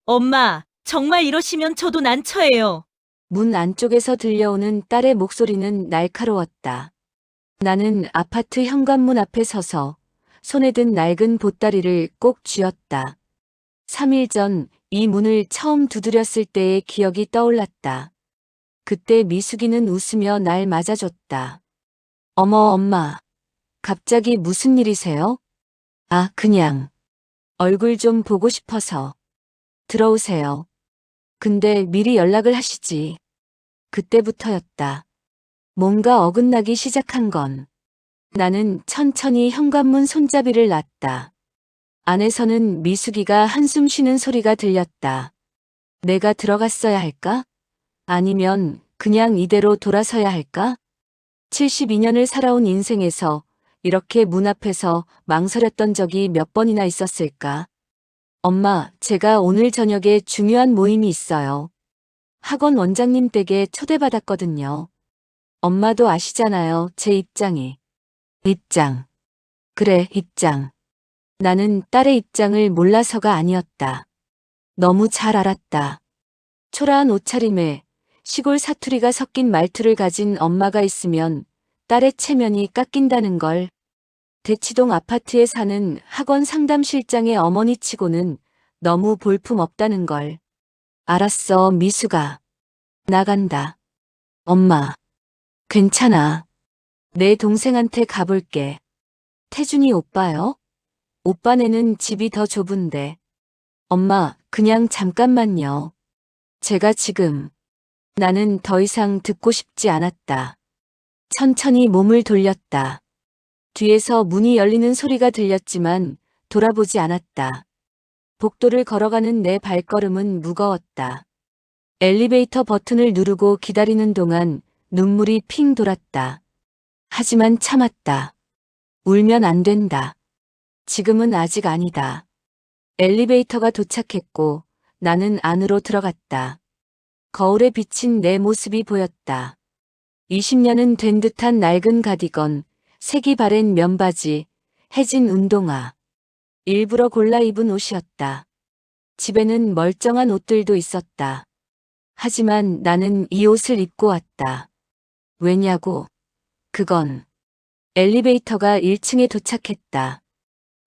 엄마, 정말 이러시면 저도 난처해요. 문 안쪽에서 들려오는 딸의 목소리는 날카로웠다. 나는 아파트 현관문 앞에 서서 손에 든 낡은 보따리를 꼭 쥐었다. 3일 전 이 문을 처음 두드렸을 때의 기억이 떠올랐다. 그때 미숙이는 웃으며 날 맞아줬다. 어머, 엄마. 갑자기 무슨 일이세요? 아, 그냥. 얼굴 좀 보고 싶어서. 들어오세요. 근데 미리 연락을 하시지. 그때부터였다. 뭔가 어긋나기 시작한 건. 나는 천천히 현관문 손잡이를 놨다. 안에서는 미숙이가 한숨 쉬는 소리가 들렸다. 내가 들어갔어야 할까? 아니면 그냥 이대로 돌아서야 할까? 72년을 살아온 인생에서 이렇게 문 앞에서 망설였던 적이 몇 번이나 있었을까? 엄마, 제가 오늘 저녁에 중요한 모임이 있어요. 학원 원장님 댁에 초대받았거든요. 엄마도 아시잖아요, 제 입장이. 입장. 그래, 입장. 나는 딸의 입장을 몰라서가 아니었다. 너무 잘 알았다. 초라한 옷차림에 시골 사투리가 섞인 말투를 가진 엄마가 있으면 딸의 체면이 깎인다는 걸. 대치동 아파트에 사는 학원 상담실장의 어머니치고는 너무 볼품없다는 걸. 알았어, 미숙아. 나간다. 엄마. 괜찮아. 내 동생한테 가볼게. 태준이 오빠요? 오빠네는 집이 더 좁은데. 엄마, 그냥 잠깐만요. 제가 지금. 나는 더 이상 듣고 싶지 않았다. 천천히 몸을 돌렸다. 뒤에서 문이 열리는 소리가 들렸지만 돌아보지 않았다. 복도를 걸어가는 내 발걸음은 무거웠다. 엘리베이터 버튼을 누르고 기다리는 동안 눈물이 핑 돌았다. 하지만 참았다. 울면 안 된다. 지금은 아직 아니다. 엘리베이터가 도착했고 나는 안으로 들어갔다. 거울에 비친 내 모습이 보였다. 20년은 된 듯한 낡은 가디건, 색이 바랜 면바지, 해진 운동화. 일부러 골라 입은 옷이었다. 집에는 멀쩡한 옷들도 있었다. 하지만 나는 이 옷을 입고 왔다. 왜냐고? 그건 엘리베이터가 1층에 도착했다.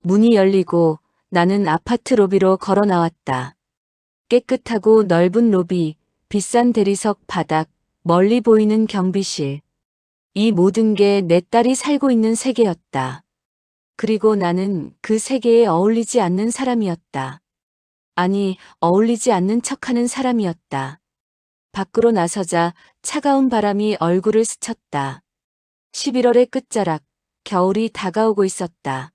문이 열리고 나는 아파트 로비로 걸어 나왔다. 깨끗하고 넓은 로비, 비싼 대리석 바닥, 멀리 보이는 경비실. 이 모든 게 내 딸이 살고 있는 세계였다. 그리고 나는 그 세계에 어울리지 않는 사람이었다. 아니, 어울리지 않는 척하는 사람이었다. 밖으로 나서자 차가운 바람이 얼굴을 스쳤다. 11월의 끝자락, 겨울이 다가오고 있었다.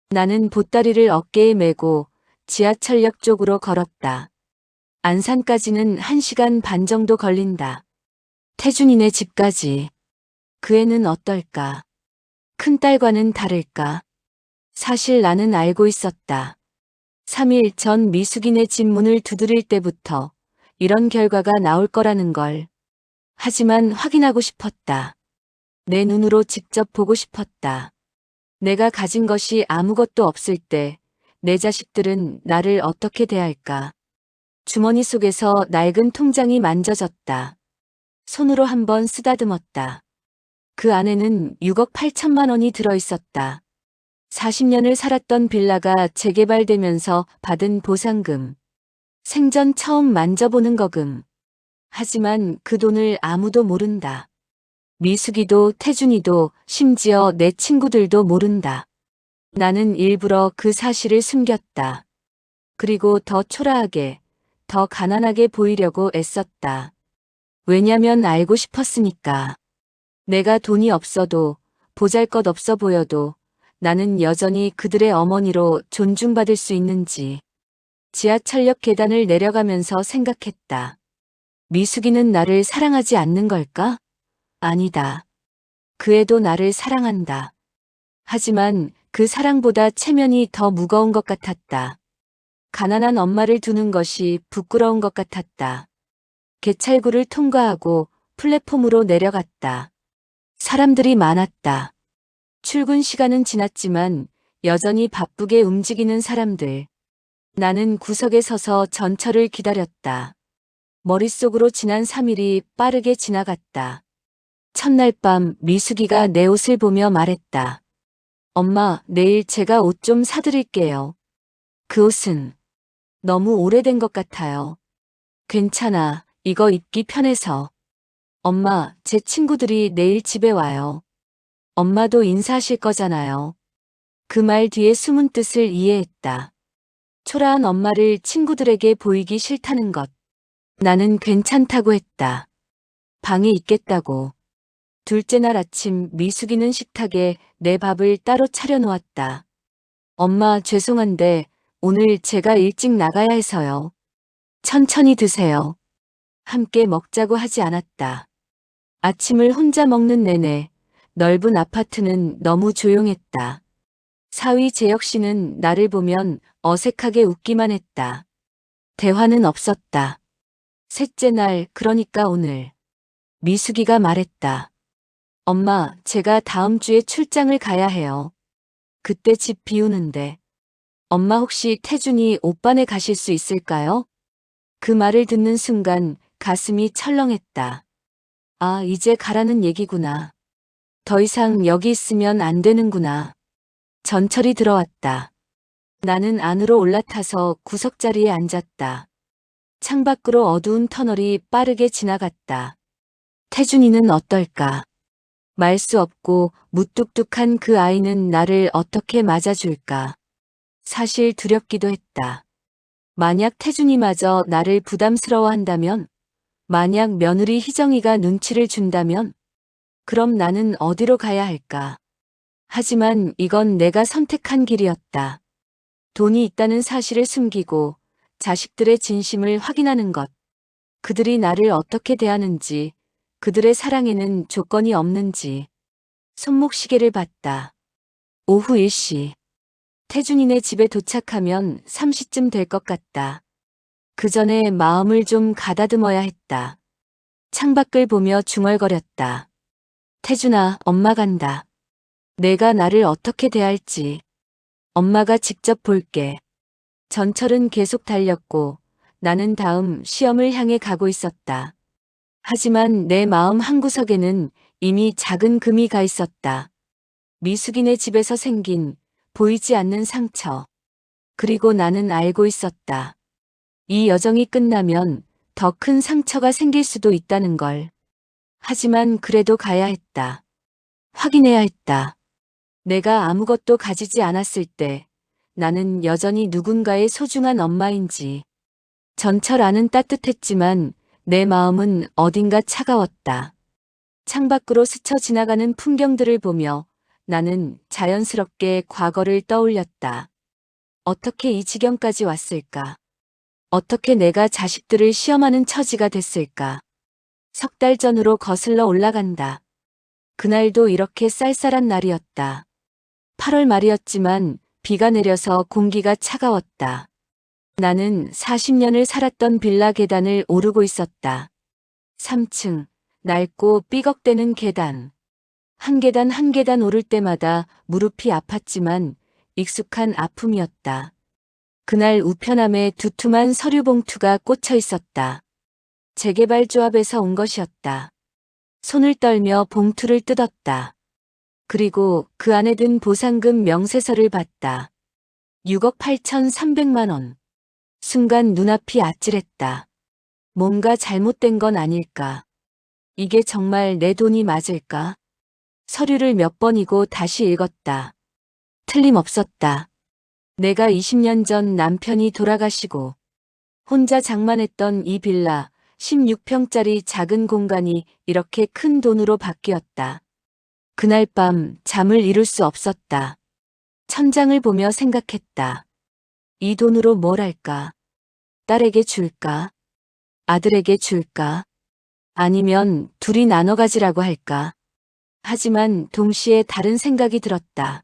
나는 보따리를 어깨에 메고 지하철역 쪽으로 걸었다. 안산까지는 1시간 반 정도 걸린다. 태준이네 집까지. 그 애는 어떨까? 큰딸과는 다를까? 사실 나는 알고 있었다. 3일 전 미숙이네 집 문을 두드릴 때부터 이런 결과가 나올 거라는 걸. 하지만 확인하고 싶었다. 내 눈으로 직접 보고 싶었다. 내가 가진 것이 아무것도 없을 때 내 자식들은 나를 어떻게 대할까? 주머니 속에서 낡은 통장이 만져졌다. 손으로 한번 쓰다듬었다. 그 안에는 6억 8천만 원이 들어있었다. 40년을 살았던 빌라가 재개발되면서 받은 보상금. 생전 처음 만져보는 거금. 하지만 그 돈을 아무도 모른다. 미숙이도 태준이도 심지어 내 친구들도 모른다. 나는 일부러 그 사실을 숨겼다. 그리고 더 초라하게, 더 가난하게 보이려고 애썼다. 왜냐면 알고 싶었으니까. 내가 돈이 없어도 보잘것없어 보여도 나는 여전히 그들의 어머니로 존중받을 수 있는지. 지하철역 계단을 내려가면서 생각했다. 미숙이는 나를 사랑하지 않는 걸까? 아니다. 그 애도 나를 사랑한다. 하지만 그 사랑보다 체면이 더 무거운 것 같았다. 가난한 엄마를 두는 것이 부끄러운 것 같았다. 개찰구를 통과하고 플랫폼으로 내려갔다. 사람들이 많았다. 출근 시간은 지났지만 여전히 바쁘게 움직이는 사람들. 나는 구석에 서서 전철을 기다렸다. 머릿속으로 지난 3일이 빠르게 지나갔다. 첫날 밤 미숙이가 내 옷을 보며 말했다. 엄마, 내일 제가 옷 좀 사드릴게요. 그 옷은 너무 오래된 것 같아요. 괜찮아. 이거 입기 편해서. 엄마, 제 친구들이 내일 집에 와요. 엄마도 인사하실 거잖아요. 그 말 뒤에 숨은 뜻을 이해했다. 초라한 엄마를 친구들에게 보이기 싫다는 것. 나는 괜찮다고 했다. 방에 있겠다고. 둘째 날 아침 미숙이는 식탁에 내 밥을 따로 차려놓았다. 엄마, 죄송한데 오늘 제가 일찍 나가야 해서요. 천천히 드세요. 함께 먹자고 하지 않았다. 아침을 혼자 먹는 내내 넓은 아파트는 너무 조용했다. 사위 재혁 씨는 나를 보면 어색하게 웃기만 했다. 대화는 없었다. 셋째 날, 그러니까 오늘. 미숙이가 말했다. 엄마, 제가 다음 주에 출장을 가야 해요. 그때 집 비우는데. 엄마 혹시 태준이 오빠네 가실 수 있을까요? 그 말을 듣는 순간 가슴이 철렁했다. 아, 이제 가라는 얘기구나. 더 이상 여기 있으면 안 되는구나. 전철이 들어왔다. 나는 안으로 올라타서 구석자리에 앉았다. 창밖으로 어두운 터널이 빠르게 지나갔다. 태준이는 어떨까? 말 수 없고 무뚝뚝한 그 아이는 나를 어떻게 맞아줄까? 사실 두렵기도 했다. 만약 태준이마저 나를 부담스러워한다면, 만약 며느리 희정이가 눈치를 준다면, 그럼 나는 어디로 가야 할까? 하지만 이건 내가 선택한 길이었다. 돈이 있다는 사실을 숨기고 자식들의 진심을 확인하는 것. 그들이 나를 어떻게 대하는지, 그들의 사랑에는 조건이 없는지. 손목시계를 봤다. 오후 1시. 태준이네 집에 도착하면 3시쯤 될 것 같다. 그 전에 마음을 좀 가다듬어야 했다. 창밖을 보며 중얼거렸다. 태준아, 엄마 간다. 내가 나를 어떻게 대할지. 엄마가 직접 볼게. 전철은 계속 달렸고 나는 다음 시험을 향해 가고 있었다. 하지만 내 마음 한구석에는 이미 작은 금이 가 있었다. 미숙이네 집에서 생긴 보이지 않는 상처. 그리고 나는 알고 있었다. 이 여정이 끝나면 더 큰 상처가 생길 수도 있다는 걸. 하지만 그래도 가야 했다. 확인해야 했다. 내가 아무것도 가지지 않았을 때 나는 여전히 누군가의 소중한 엄마인지. 전철 안은 따뜻했지만 내 마음은 어딘가 차가웠다. 창밖으로 스쳐 지나가는 풍경들을 보며 나는 자연스럽게 과거를 떠올렸다. 어떻게 이 지경까지 왔을까? 어떻게 내가 자식들을 시험하는 처지가 됐을까? 석 달 전으로 거슬러 올라간다. 그날도 이렇게 쌀쌀한 날이었다. 8월 말이었지만 비가 내려서 공기가 차가웠다. 나는 40년을 살았던 빌라 계단을 오르고 있었다. 3층, 낡고 삐걱대는 계단. 한 계단 한 계단 오를 때마다 무릎이 아팠지만 익숙한 아픔이었다. 그날 우편함에 두툼한 서류 봉투가 꽂혀 있었다. 재개발 조합에서 온 것이었다. 손을 떨며 봉투를 뜯었다. 그리고 그 안에 든 보상금 명세서를 봤다. 6억 8,300만 원. 순간 눈앞이 아찔했다. 뭔가 잘못된 건 아닐까? 이게 정말 내 돈이 맞을까? 서류를 몇 번이고 다시 읽었다. 틀림없었다. 내가 20년 전 남편이 돌아가시고 혼자 장만했던 이 빌라 16평짜리 작은 공간이 이렇게 큰 돈으로 바뀌었다. 그날 밤 잠을 이룰 수 없었다. 천장을 보며 생각했다. 이 돈으로 뭘 할까? 딸에게 줄까? 아들에게 줄까? 아니면 둘이 나눠 가지라고 할까? 하지만 동시에 다른 생각이 들었다.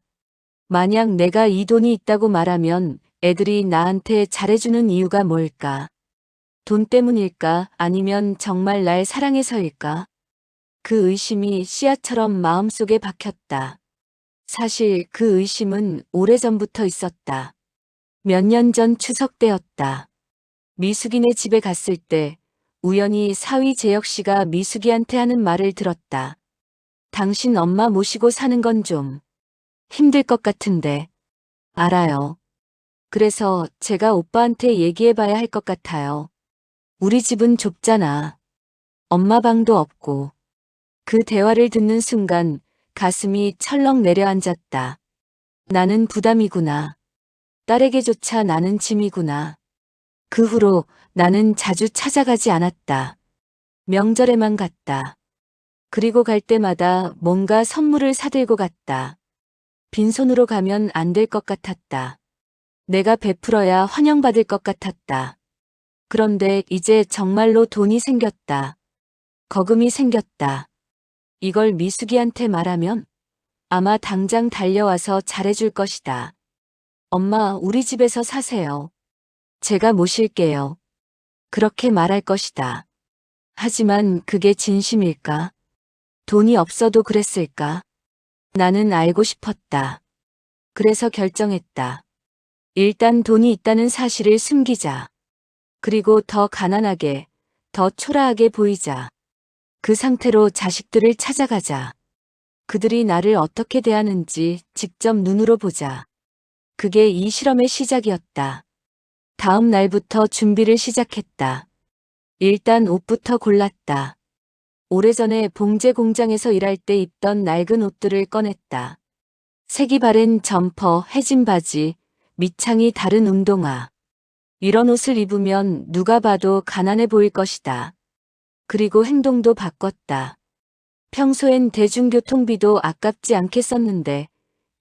만약 내가 이 돈이 있다고 말하면 애들이 나한테 잘해주는 이유가 뭘까? 돈 때문일까? 아니면 정말 날 사랑해서일까? 그 의심이 씨앗처럼 마음속에 박혔다. 사실 그 의심은 오래전부터 있었다. 몇 년 전 추석 때였다. 미숙이네 집에 갔을 때 우연히 사위 재혁 씨가 미숙이한테 하는 말을 들었다. 당신 엄마 모시고 사는 건 좀 힘들 것 같은데. 알아요. 그래서 제가 오빠한테 얘기해 봐야 할 것 같아요. 우리 집은 좁잖아. 엄마 방도 없고. 그 대화를 듣는 순간 가슴이 철렁 내려앉았다. 나는 부담이구나. 딸에게조차 나는 짐이구나. 그 후로 나는 자주 찾아가지 않았다. 명절에만 갔다. 그리고 갈 때마다 뭔가 선물을 사들고 갔다. 빈손으로 가면 안 될 것 같았다. 내가 베풀어야 환영받을 것 같았다. 그런데 이제 정말로 돈이 생겼다. 거금이 생겼다. 이걸 미숙이한테 말하면 아마 당장 달려와서 잘해줄 것이다. 엄마, 우리 집에서 사세요. 제가 모실게요. 그렇게 말할 것이다. 하지만 그게 진심일까? 돈이 없어도 그랬을까? 나는 알고 싶었다. 그래서 결정했다. 일단 돈이 있다는 사실을 숨기자. 그리고 더 가난하게, 더 초라하게 보이자. 그 상태로 자식들을 찾아가자. 그들이 나를 어떻게 대하는지 직접 눈으로 보자. 그게 이 실험의 시작이었다. 다음 날부터 준비를 시작했다. 일단 옷부터 골랐다. 오래전에 봉제 공장에서 일할 때 입던 낡은 옷들을 꺼냈다. 색이 바랜 점퍼, 해진 바지, 밑창이 다른 운동화. 이런 옷을 입으면 누가 봐도 가난해 보일 것이다. 그리고 행동도 바꿨다. 평소엔 대중교통비도 아깝지 않게 썼는데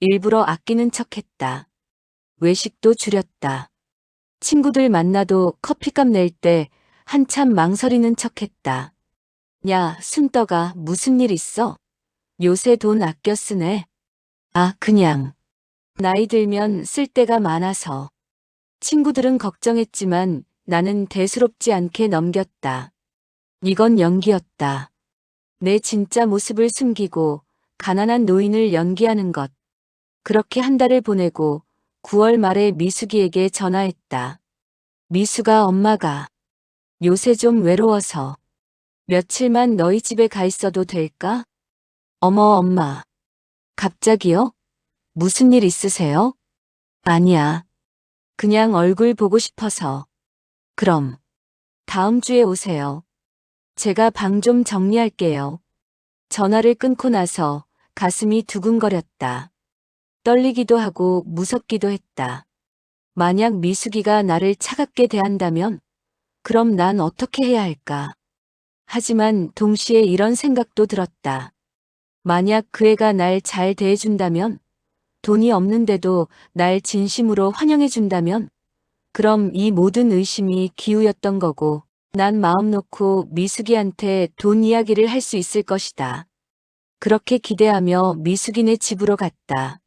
일부러 아끼는 척했다. 외식도 줄였다. 친구들 만나도 커피값 낼 때 한참 망설이는 척했다. 야, 순떡아, 무슨 일 있어? 요새 돈 아껴 쓰네. 아, 그냥. 나이 들면 쓸 데가 많아서. 친구들은 걱정했지만 나는 대수롭지 않게 넘겼다. 이건 연기였다. 내 진짜 모습을 숨기고 가난한 노인을 연기하는 것. 그렇게 한 달을 보내고 9월 말에 미숙이에게 전화했다. 미숙아, 엄마가 요새 좀 외로워서 며칠만 너희 집에 가 있어도 될까? 어머, 엄마. 갑자기요? 무슨 일 있으세요? 아니야. 그냥 얼굴 보고 싶어서. 그럼 다음 주에 오세요. 제가 방 좀 정리할게요. 전화를 끊고 나서 가슴이 두근거렸다. 떨리기도 하고 무섭기도 했다. 만약 미숙이가 나를 차갑게 대한다면 그럼 난 어떻게 해야 할까? 하지만 동시에 이런 생각도 들었다. 만약 그 애가 날 잘 대해준다면, 돈이 없는데도 날 진심으로 환영해준다면, 그럼 이 모든 의심이 기우였던 거고, 난 마음 놓고 미숙이한테 돈 이야기를 할 수 있을 것이다. 그렇게 기대하며 미숙이네 집으로 갔다.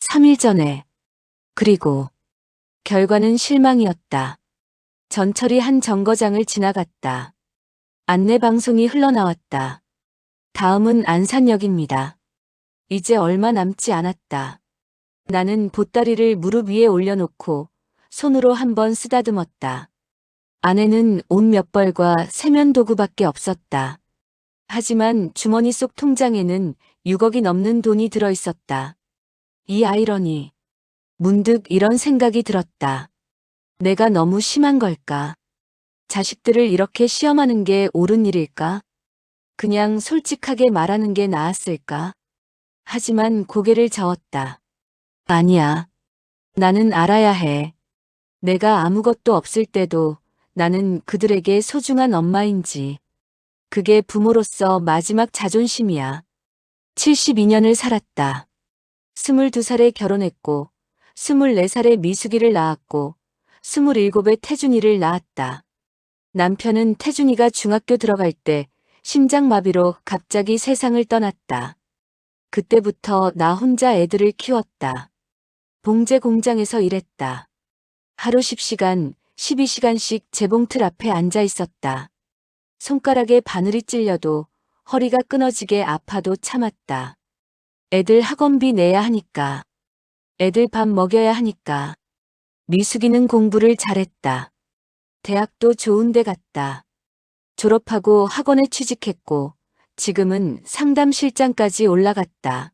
3일 전에. 그리고 결과는 실망이었다. 전철이 한 정거장을 지나갔다. 안내방송이 흘러나왔다. 다음은 안산역입니다. 이제 얼마 남지 않았다. 나는 보따리를 무릎 위에 올려놓고 손으로 한번 쓰다듬었다. 안에는 옷 몇 벌과 세면도구밖에 없었다. 하지만 주머니 속 통장에는 6억이 넘는 돈이 들어있었다. 이 아이러니. 문득 이런 생각이 들었다. 내가 너무 심한 걸까? 자식들을 이렇게 시험하는 게 옳은 일일까? 그냥 솔직하게 말하는 게 나았을까? 하지만 고개를 저었다. 아니야. 나는 알아야 해. 내가 아무것도 없을 때도 나는 그들에게 소중한 엄마인지. 그게 부모로서 마지막 자존심이야. 72년을 살았다. 22살에 결혼했고, 24살에 미숙이를 낳았고, 27에 태준이를 낳았다. 남편은 태준이가 중학교 들어갈 때 심장마비로 갑자기 세상을 떠났다. 그때부터 나 혼자 애들을 키웠다. 봉제 공장에서 일했다. 하루 10시간, 12시간씩 재봉틀 앞에 앉아 있었다. 손가락에 바늘이 찔려도 허리가 끊어지게 아파도 참았다. 애들 학원비 내야 하니까. 애들 밥 먹여야 하니까. 미숙이는 공부를 잘했다. 대학도 좋은 데 갔다. 졸업하고 학원에 취직했고 지금은 상담실장까지 올라갔다.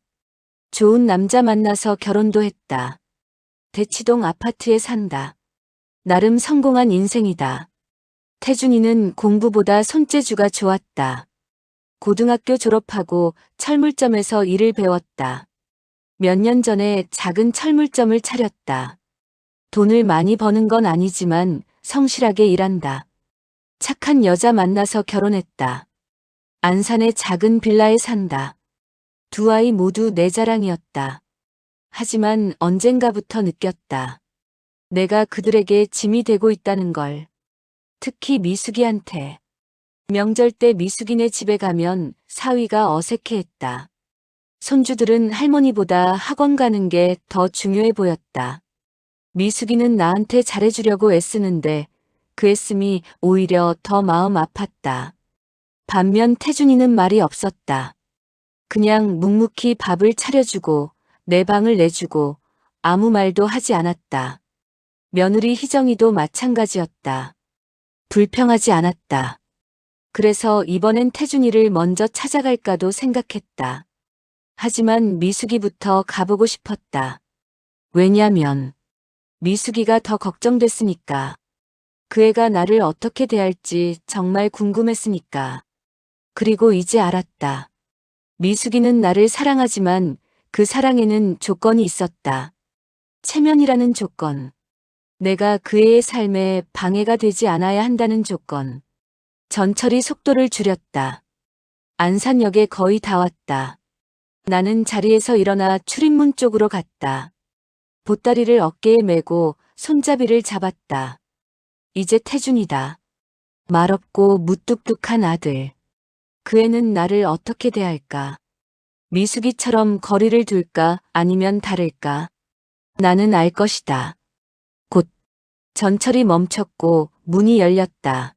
좋은 남자 만나서 결혼도 했다. 대치동 아파트에 산다. 나름 성공한 인생이다. 태준이는 공부보다 손재주가 좋았다. 고등학교 졸업하고 철물점에서 일을 배웠다. 몇 년 전에 작은 철물점을 차렸다. 돈을 많이 버는 건 아니지만 성실하게 일한다. 착한 여자 만나서 결혼했다. 안산의 작은 빌라에 산다. 두 아이 모두 내 자랑이었다. 하지만 언젠가부터 느꼈다. 내가 그들에게 짐이 되고 있다는 걸. 특히 미숙이한테. 명절 때 미숙이네 집에 가면 사위가 어색해했다. 손주들은 할머니보다 학원 가는 게 더 중요해 보였다. 미숙이는 나한테 잘해주려고 애쓰는데 그 애씀이 오히려 더 마음 아팠다. 반면 태준이는 말이 없었다. 그냥 묵묵히 밥을 차려주고 내 방을 내주고 아무 말도 하지 않았다. 며느리 희정이도 마찬가지였다. 불평하지 않았다. 그래서 이번엔 태준이를 먼저 찾아갈까도 생각했다. 하지만 미숙이부터 가보고 싶었다. 왜냐면 미숙이가 더 걱정됐으니까. 그 애가 나를 어떻게 대할지 정말 궁금했으니까. 그리고 이제 알았다. 미숙이는 나를 사랑하지만 그 사랑에는 조건이 있었다. 체면이라는 조건. 내가 그 애의 삶에 방해가 되지 않아야 한다는 조건. 전철이 속도를 줄였다. 안산역에 거의 다 왔다. 나는 자리에서 일어나 출입문 쪽으로 갔다. 보따리를 어깨에 메고 손잡이를 잡았다. 이제 태준이다. 말없고 무뚝뚝한 아들. 그 애는 나를 어떻게 대할까? 미숙이처럼 거리를 둘까 아니면 다를까? 나는 알 것이다. 곧 전철이 멈췄고 문이 열렸다.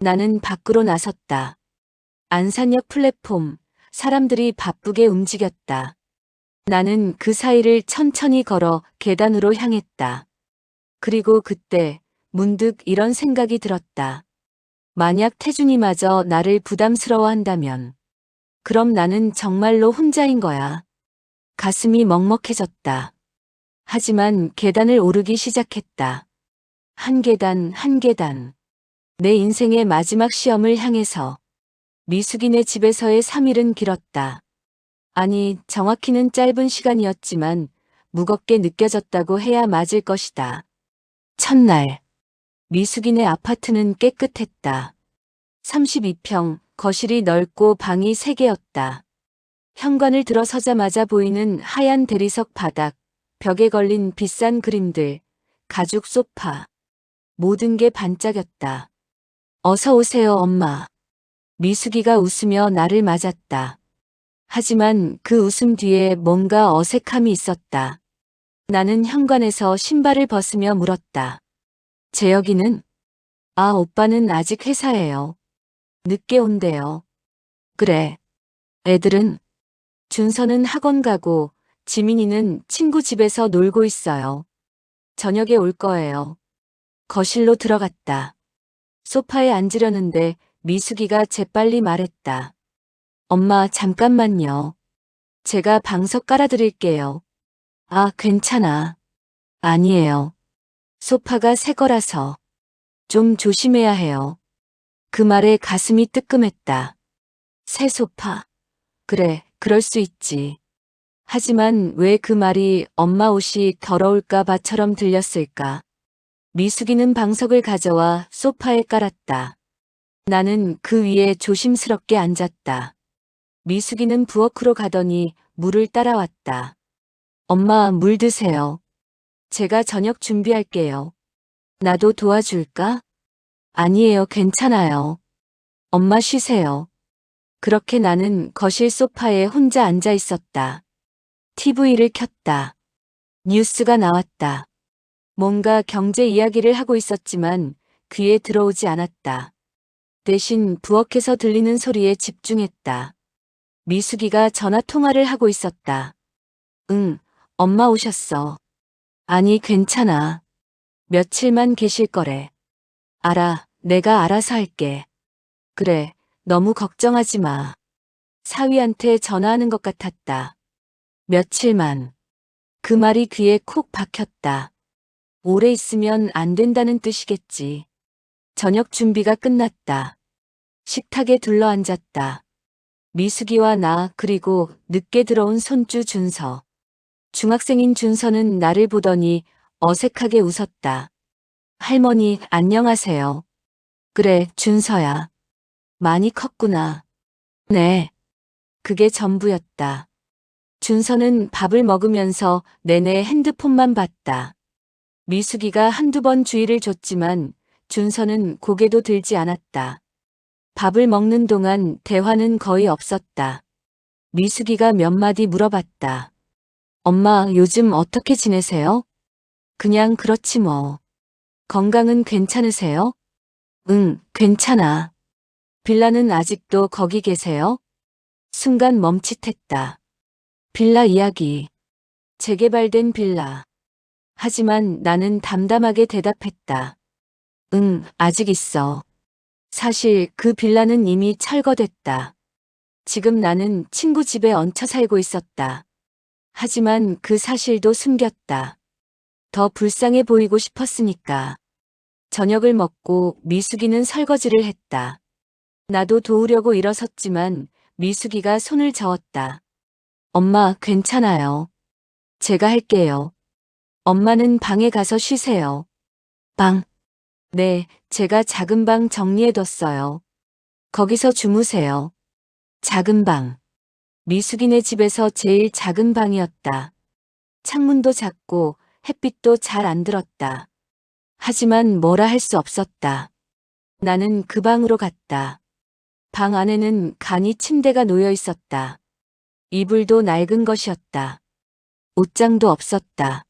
나는 밖으로 나섰다. 안산역 플랫폼, 사람들이 바쁘게 움직였다. 나는 그 사이를 천천히 걸어 계단으로 향했다. 그리고 그때 문득 이런 생각이 들었다. 만약 태준이마저 나를 부담스러워한다면, 그럼 나는 정말로 혼자인 거야. 가슴이 먹먹해졌다. 하지만 계단을 오르기 시작했다. 한 계단, 한 계단. 내 인생의 마지막 시험을 향해서. 미숙이네 집에서의 3일은 길었다. 아니, 정확히는 짧은 시간이었지만 무겁게 느껴졌다고 해야 맞을 것이다. 첫날, 미숙이네 아파트는 깨끗했다. 32평, 거실이 넓고 방이 3개였다. 현관을 들어서자마자 보이는 하얀 대리석 바닥, 벽에 걸린 비싼 그림들, 가죽 소파. 모든 게 반짝였다. 어서 오세요, 엄마. 미숙이가 웃으며 나를 맞았다. 하지만 그 웃음 뒤에 뭔가 어색함이 있었다. 나는 현관에서 신발을 벗으며 물었다. 재혁이는? 아, 오빠는 아직 회사예요. 늦게 온대요. 그래. 애들은? 준서는 학원 가고 지민이는 친구 집에서 놀고 있어요. 저녁에 올 거예요. 거실로 들어갔다. 소파에 앉으려는데 미숙이가 재빨리 말했다. 엄마, 잠깐만요. 제가 방석 깔아드릴게요. 아, 괜찮아. 아니에요. 소파가 새 거라서. 좀 조심해야 해요. 그 말에 가슴이 뜨끔했다. 새 소파. 그래, 그럴 수 있지. 하지만 왜 그 말이 엄마 옷이 더러울까 봐처럼 들렸을까? 미숙이는 방석을 가져와 소파에 깔았다. 나는 그 위에 조심스럽게 앉았다. 미숙이는 부엌으로 가더니 물을 따라왔다. 엄마, 물 드세요. 제가 저녁 준비할게요. 나도 도와줄까? 아니에요, 괜찮아요. 엄마 쉬세요. 그렇게 나는 거실 소파에 혼자 앉아 있었다. TV를 켰다. 뉴스가 나왔다. 뭔가 경제 이야기를 하고 있었지만 귀에 들어오지 않았다. 대신 부엌에서 들리는 소리에 집중했다. 미숙이가 전화 통화를 하고 있었다. 응, 엄마 오셨어. 아니, 괜찮아. 며칠만 계실 거래. 알아, 내가 알아서 할게. 그래, 너무 걱정하지 마. 사위한테 전화하는 것 같았다. 며칠만. 그 말이 귀에 콕 박혔다. 오래 있으면 안 된다는 뜻이겠지. 저녁 준비가 끝났다. 식탁에 둘러앉았다. 미숙이와 나 그리고 늦게 들어온 손주 준서. 중학생인 준서는 나를 보더니 어색하게 웃었다. 할머니, 안녕하세요. 그래, 준서야. 많이 컸구나. 네. 그게 전부였다. 준서는 밥을 먹으면서 내내 핸드폰만 봤다. 미숙이가 한두 번 주의를 줬지만 준서는 고개도 들지 않았다. 밥을 먹는 동안 대화는 거의 없었다. 미숙이가 몇 마디 물어봤다. 엄마, 요즘 어떻게 지내세요? 그냥 그렇지 뭐. 건강은 괜찮으세요? 응, 괜찮아. 빌라는 아직도 거기 계세요? 순간 멈칫했다. 빌라 이야기. 재개발된 빌라. 하지만 나는 담담하게 대답했다. 응, 아직 있어. 사실 그 빌라는 이미 철거됐다. 지금 나는 친구 집에 얹혀 살고 있었다. 하지만 그 사실도 숨겼다. 더 불쌍해 보이고 싶었으니까. 저녁을 먹고 미숙이는 설거지를 했다. 나도 도우려고 일어섰지만 미숙이가 손을 저었다. 엄마, 괜찮아요. 제가 할게요. 엄마는 방에 가서 쉬세요. 방. 네, 제가 작은 방 정리해뒀어요. 거기서 주무세요. 작은 방. 미숙이네 집에서 제일 작은 방이었다. 창문도 작고 햇빛도 잘 안 들었다. 하지만 뭐라 할 수 없었다. 나는 그 방으로 갔다. 방 안에는 간이 침대가 놓여 있었다. 이불도 낡은 것이었다. 옷장도 없었다.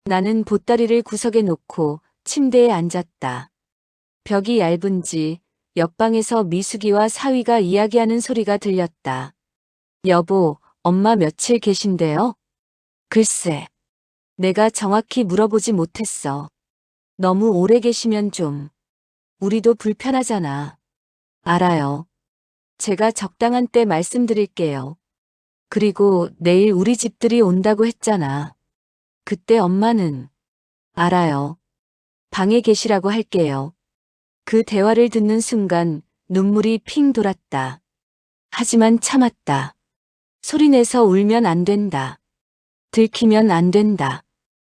나는 보따리를 구석에 놓고 침대에 앉았다. 벽이 얇은지 옆방에서 미숙이와 사위가 이야기하는 소리가 들렸다. 여보, 엄마 며칠 계신대요? 글쎄, 내가 정확히 물어보지 못했어. 너무 오래 계시면 좀. 우리도 불편하잖아. 알아요. 제가 적당한 때 말씀드릴게요. 그리고 내일 우리 집들이 온다고 했잖아. 그때 엄마는. 알아요. 방에 계시라고 할게요. 그 대화를 듣는 순간 눈물이 핑 돌았다. 하지만 참았다. 소리내서 울면 안 된다. 들키면 안 된다.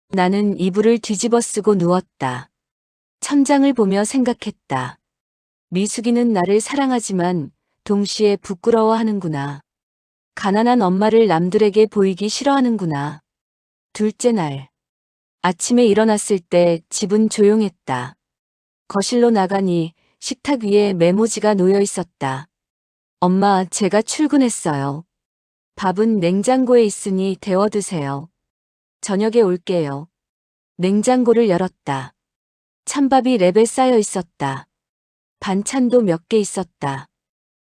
나는 이불을 뒤집어 쓰고 누웠다. 천장을 보며 생각했다. 미숙이는 나를 사랑하지만 동시에 부끄러워하는구나. 가난한 엄마를 남들에게 보이기 싫어하는구나. 둘째 날. 아침에 일어났을 때 집은 조용했다. 거실로 나가니 식탁 위에 메모지가 놓여 있었다. 엄마, 제가 출근했어요. 밥은 냉장고에 있으니 데워 드세요. 저녁에 올게요. 냉장고를 열었다. 찬밥이 랩에 쌓여 있었다. 반찬도 몇 개 있었다.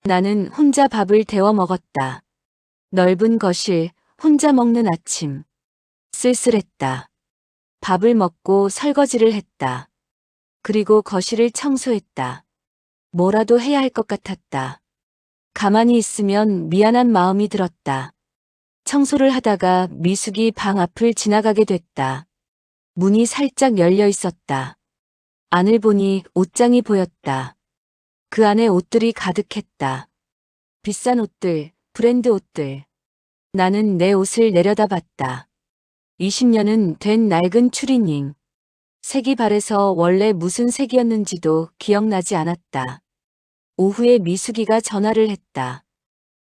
나는 혼자 밥을 데워 먹었다. 넓은 거실, 혼자 먹는 아침. 쓸쓸했다. 밥을 먹고 설거지를 했다. 그리고 거실을 청소했다. 뭐라도 해야 할 것 같았다. 가만히 있으면 미안한 마음이 들었다. 청소를 하다가 미숙이 방 앞을 지나가게 됐다. 문이 살짝 열려 있었다. 안을 보니 옷장이 보였다. 그 안에 옷들이 가득했다. 비싼 옷들, 브랜드 옷들. 나는 내 옷을 내려다봤다. 20년은 된 낡은 추리닝. 색이 바래서 원래 무슨 색이었는지도 기억나지 않았다. 오후에 미숙이가 전화를 했다.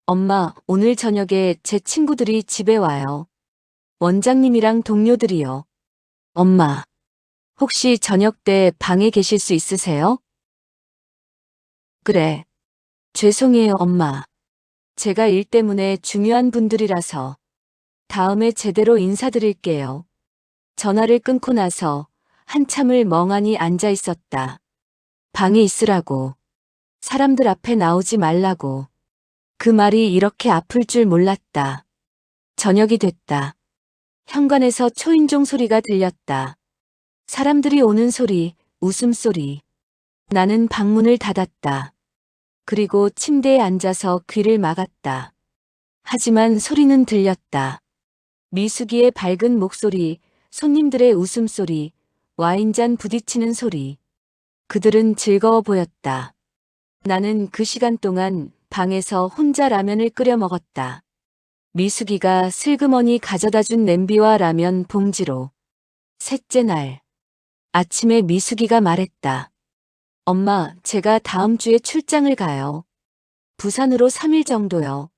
엄마, 오늘 저녁에 제 친구들이 집에 와요. 원장님이랑 동료들이요. 엄마, 혹시 저녁 때 방에 계실 수 있으세요? 그래. 죄송해요, 엄마. 제가 일 때문에 중요한 분들이라서. 다음에 제대로 인사드릴게요. 전화를 끊고 나서 한참을 멍하니 앉아 있었다. 방에 있으라고. 사람들 앞에 나오지 말라고. 그 말이 이렇게 아플 줄 몰랐다. 저녁이 됐다. 현관에서 초인종 소리가 들렸다. 사람들이 오는 소리, 웃음소리. 나는 방문을 닫았다. 그리고 침대에 앉아서 귀를 막았다. 하지만 소리는 들렸다. 미숙이의 밝은 목소리, 손님들의 웃음소리, 와인잔 부딪히는 소리. 그들은 즐거워 보였다. 나는 그 시간 동안 방에서 혼자 라면을 끓여 먹었다. 미숙이가 슬그머니 가져다 준 냄비와 라면 봉지로. 셋째 날. 아침에 미숙이가 말했다. 엄마, 제가 다음 주에 출장을 가요. 부산으로 3일 정도요.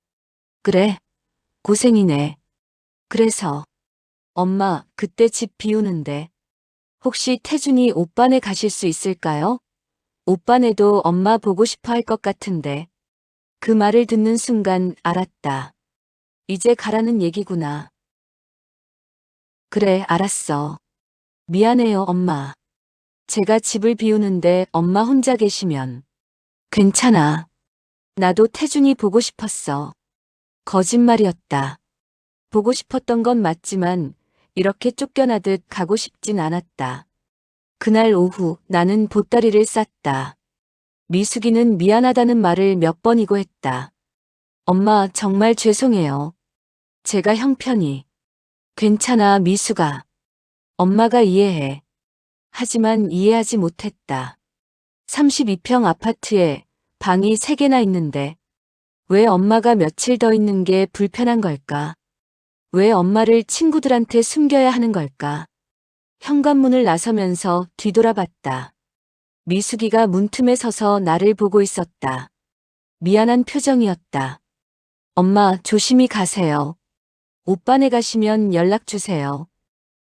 그래, 고생이네. 그래서, 엄마, 그때 집 비우는데, 혹시 태준이 오빠네 가실 수 있을까요? 오빠네도 엄마 보고 싶어 할 것 같은데. 그 말을 듣는 순간 알았다. 이제 가라는 얘기구나. 그래, 알았어. 미안해요, 엄마. 제가 집을 비우는데 엄마 혼자 계시면. 괜찮아. 나도 태준이 보고 싶었어. 거짓말이었다. 보고 싶었던 건 맞지만 이렇게 쫓겨나듯 가고 싶진 않았다. 그날 오후 나는 보따리를 쌌다. 미숙이는 미안하다는 말을 몇 번이고 했다. 엄마 정말 죄송해요. 제가 형편이. 괜찮아 미숙아. 엄마가 이해해. 하지만 이해하지 못했다. 32평 아파트에 방이 3개나 있는데 왜 엄마가 며칠 더 있는 게 불편한 걸까? 왜 엄마를 친구들한테 숨겨야 하는 걸까? 현관문을 나서면서 뒤돌아봤다. 미숙이가 문틈에 서서 나를 보고 있었다. 미안한 표정이었다. 엄마 조심히 가세요. 오빠네 가시면 연락 주세요.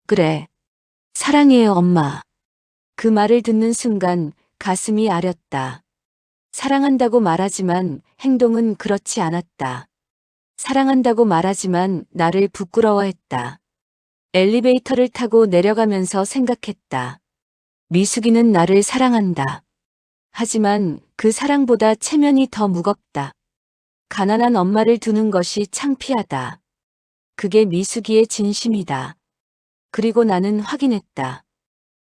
그래. 사랑해요 엄마. 그 말을 듣는 순간 가슴이 아렸다. 사랑한다고 말하지만 행동은 그렇지 않았다. 사랑한다고 말하지만 나를 부끄러워했다. 엘리베이터를 타고 내려가면서 생각했다. 미숙이는 나를 사랑한다. 하지만 그 사랑보다 체면이 더 무겁다. 가난한 엄마를 두는 것이 창피하다. 그게 미숙이의 진심이다. 그리고 나는 확인했다.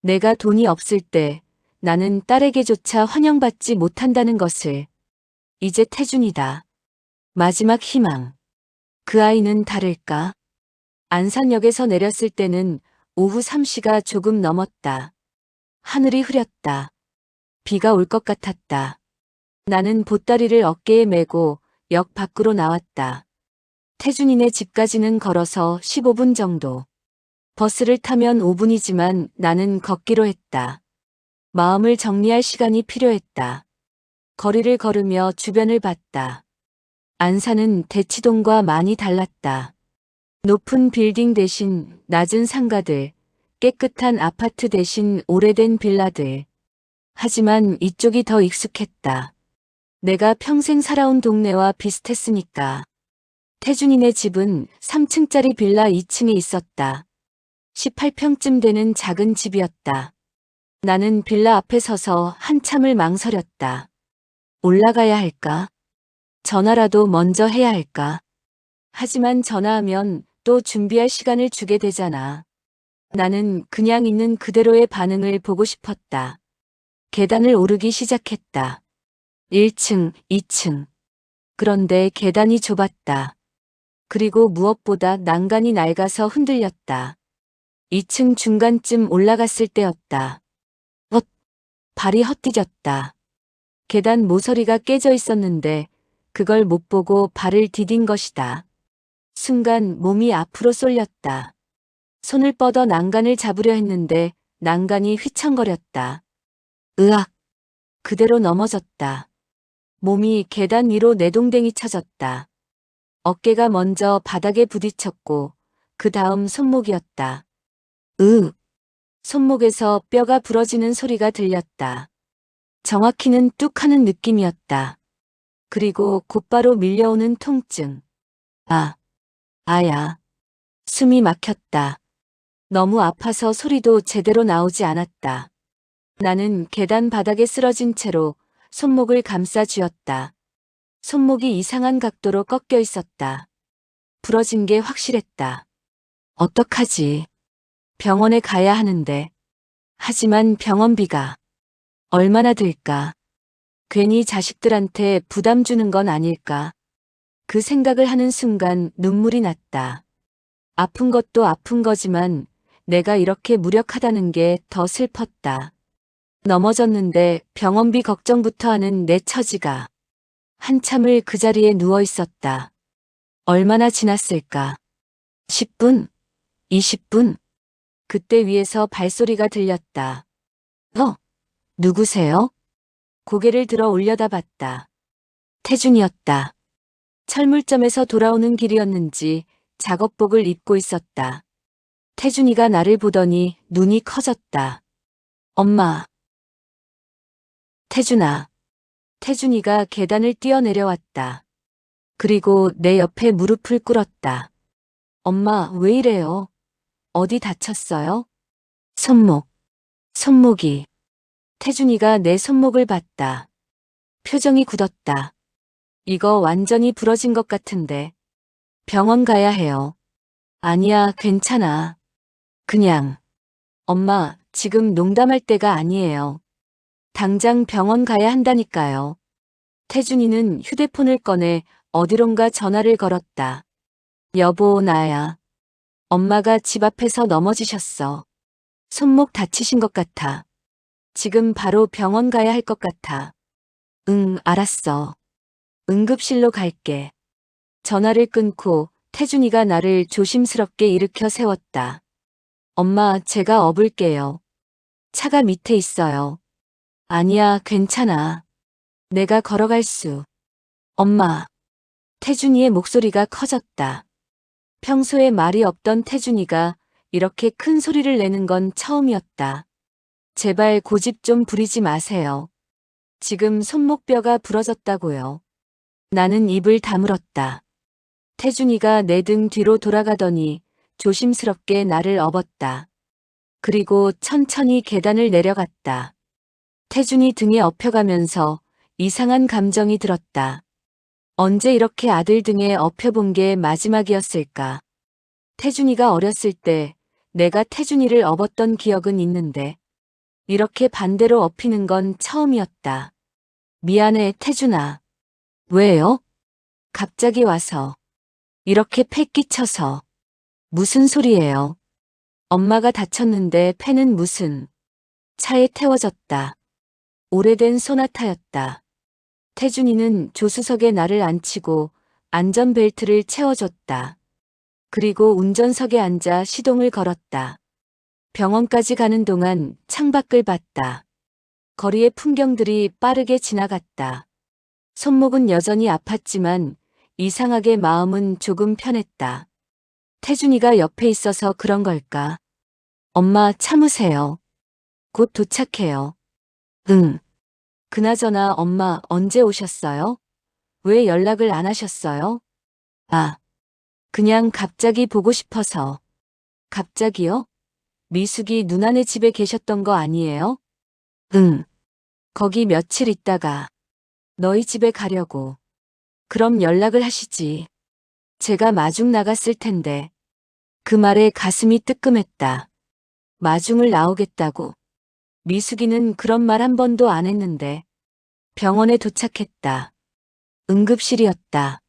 내가 돈이 없을 때 나는 딸에게조차 환영받지 못한다는 것을. 이제 태준이다. 마지막 희망. 그 아이는 다를까? 안산역에서 내렸을 때는 오후 3시가 조금 넘었다. 하늘이 흐렸다. 비가 올 것 같았다. 나는 보따리를 어깨에 메고 역 밖으로 나왔다. 태준이네 집까지는 걸어서 15분 정도. 버스를 타면 5분이지만 나는 걷기로 했다. 마음을 정리할 시간이 필요했다. 거리를 걸으며 주변을 봤다. 안산은 대치동과 많이 달랐다. 높은 빌딩 대신 낮은 상가들, 깨끗한 아파트 대신 오래된 빌라들. 하지만 이쪽이 더 익숙했다. 내가 평생 살아온 동네와 비슷했으니까. 태준이네 집은 3층짜리 빌라 2층에 있었다. 18평쯤 되는 작은 집이었다. 나는 빌라 앞에 서서 한참을 망설였다. 올라가야 할까? 전화라도 먼저 해야 할까? 하지만 전화하면 또 준비할 시간을 주게 되잖아. 나는 그냥 있는 그대로의 반응을 보고 싶었다. 계단을 오르기 시작했다. 1층, 2층. 그런데 계단이 좁았다. 그리고 무엇보다 난간이 낡아서 흔들렸다. 2층 중간쯤 올라갔을 때였다. 발이 헛디뎠다. 계단 모서리가 깨져 있었는데 그걸 못 보고 발을 디딘 것이다. 순간 몸이 앞으로 쏠렸다. 손을 뻗어 난간을 잡으려 했는데 난간이 휘청거렸다. 으악! 그대로 넘어졌다. 몸이 계단 위로 내동댕이 쳐졌다. 어깨가 먼저 바닥에 부딪혔고 그 다음 손목이었다. 손목에서 뼈가 부러지는 소리가 들렸다. 정확히는 뚝 하는 느낌이었다. 그리고 곧바로 밀려오는 통증. 아야. 숨이 막혔다. 너무 아파서 소리도 제대로 나오지 않았다. 나는 계단 바닥에 쓰러진 채로 손목을 감싸 쥐었다. 손목이 이상한 각도로 꺾여 있었다. 부러진 게 확실했다. 어떡하지? 병원에 가야 하는데. 하지만 병원비가 얼마나 들까? 괜히 자식들한테 부담 주는 건 아닐까? 그 생각을 하는 순간 눈물이 났다. 아픈 것도 아픈 거지만 내가 이렇게 무력하다는 게 더 슬펐다. 넘어졌는데 병원비 걱정부터 하는 내 처지가 한참을 그 자리에 누워 있었다. 얼마나 지났을까? 10분? 20분? 그때 위에서 발소리가 들렸다. 누구세요? 고개를 들어 올려다봤다. 태준이었다. 철물점에서 돌아오는 길이었는지 작업복을 입고 있었다. 태준이가 나를 보더니 눈이 커졌다. 엄마. 태준아. 태준이가 계단을 뛰어내려왔다. 그리고 내 옆에 무릎을 꿇었다. 엄마, 왜 이래요? 어디 다쳤어요? 손목이. 태준이가 내 손목을 봤다. 표정이 굳었다. 이거 완전히 부러진 것 같은데. 병원 가야 해요. 아니야, 괜찮아. 그냥. 엄마, 지금 농담할 때가 아니에요. 당장 병원 가야 한다니까요. 태준이는 휴대폰을 꺼내 어디론가 전화를 걸었다. 여보, 나야. 엄마가 집 앞에서 넘어지셨어. 손목 다치신 것 같아. 지금 바로 병원 가야 할 것 같아. 응, 알았어. 응급실로 갈게. 전화를 끊고 태준이가 나를 조심스럽게 일으켜 세웠다. 엄마, 제가 업을게요. 차가 밑에 있어요. 아니야, 괜찮아. 내가 걸어갈 수. 엄마. 태준이의 목소리가 커졌다. 평소에 말이 없던 태준이가 이렇게 큰 소리를 내는 건 처음이었다. 제발 고집 좀 부리지 마세요. 지금 손목뼈가 부러졌다고요. 나는 입을 다물었다. 태준이가 내 등 뒤로 돌아가더니 조심스럽게 나를 업었다. 그리고 천천히 계단을 내려갔다. 태준이 등에 엎혀가면서 이상한 감정이 들었다. 언제 이렇게 아들 등에 엎여본 게 마지막이었을까? 태준이가 어렸을 때 내가 태준이를 업었던 기억은 있는데 이렇게 반대로 엎이는 건 처음이었다. 미안해, 태준아. 왜요? 갑자기 와서. 이렇게 패 끼쳐서. 무슨 소리예요? 엄마가 다쳤는데 패는 무슨. 차에 태워졌다. 오래된 소나타였다. 태준이는 조수석에 나를 앉히고 안전벨트를 채워줬다. 그리고 운전석에 앉아 시동을 걸었다. 병원까지 가는 동안 창밖을 봤다. 거리의 풍경들이 빠르게 지나갔다. 손목은 여전히 아팠지만 이상하게 마음은 조금 편했다. 태준이가 옆에 있어서 그런 걸까? 엄마, 참으세요. 곧 도착해요. 응. 그나저나 엄마 언제 오셨어요? 왜 연락을 안 하셨어요? 아, 그냥 갑자기 보고 싶어서. 갑자기요? 미숙이 누나네 집에 계셨던 거 아니에요? 응. 거기 며칠 있다가 너희 집에 가려고. 그럼 연락을 하시지. 제가 마중 나갔을 텐데. 그 말에 가슴이 뜨끔했다. 마중을 나오겠다고. 미숙이는 그런 말 한 번도 안 했는데. 병원에 도착했다. 응급실이었다.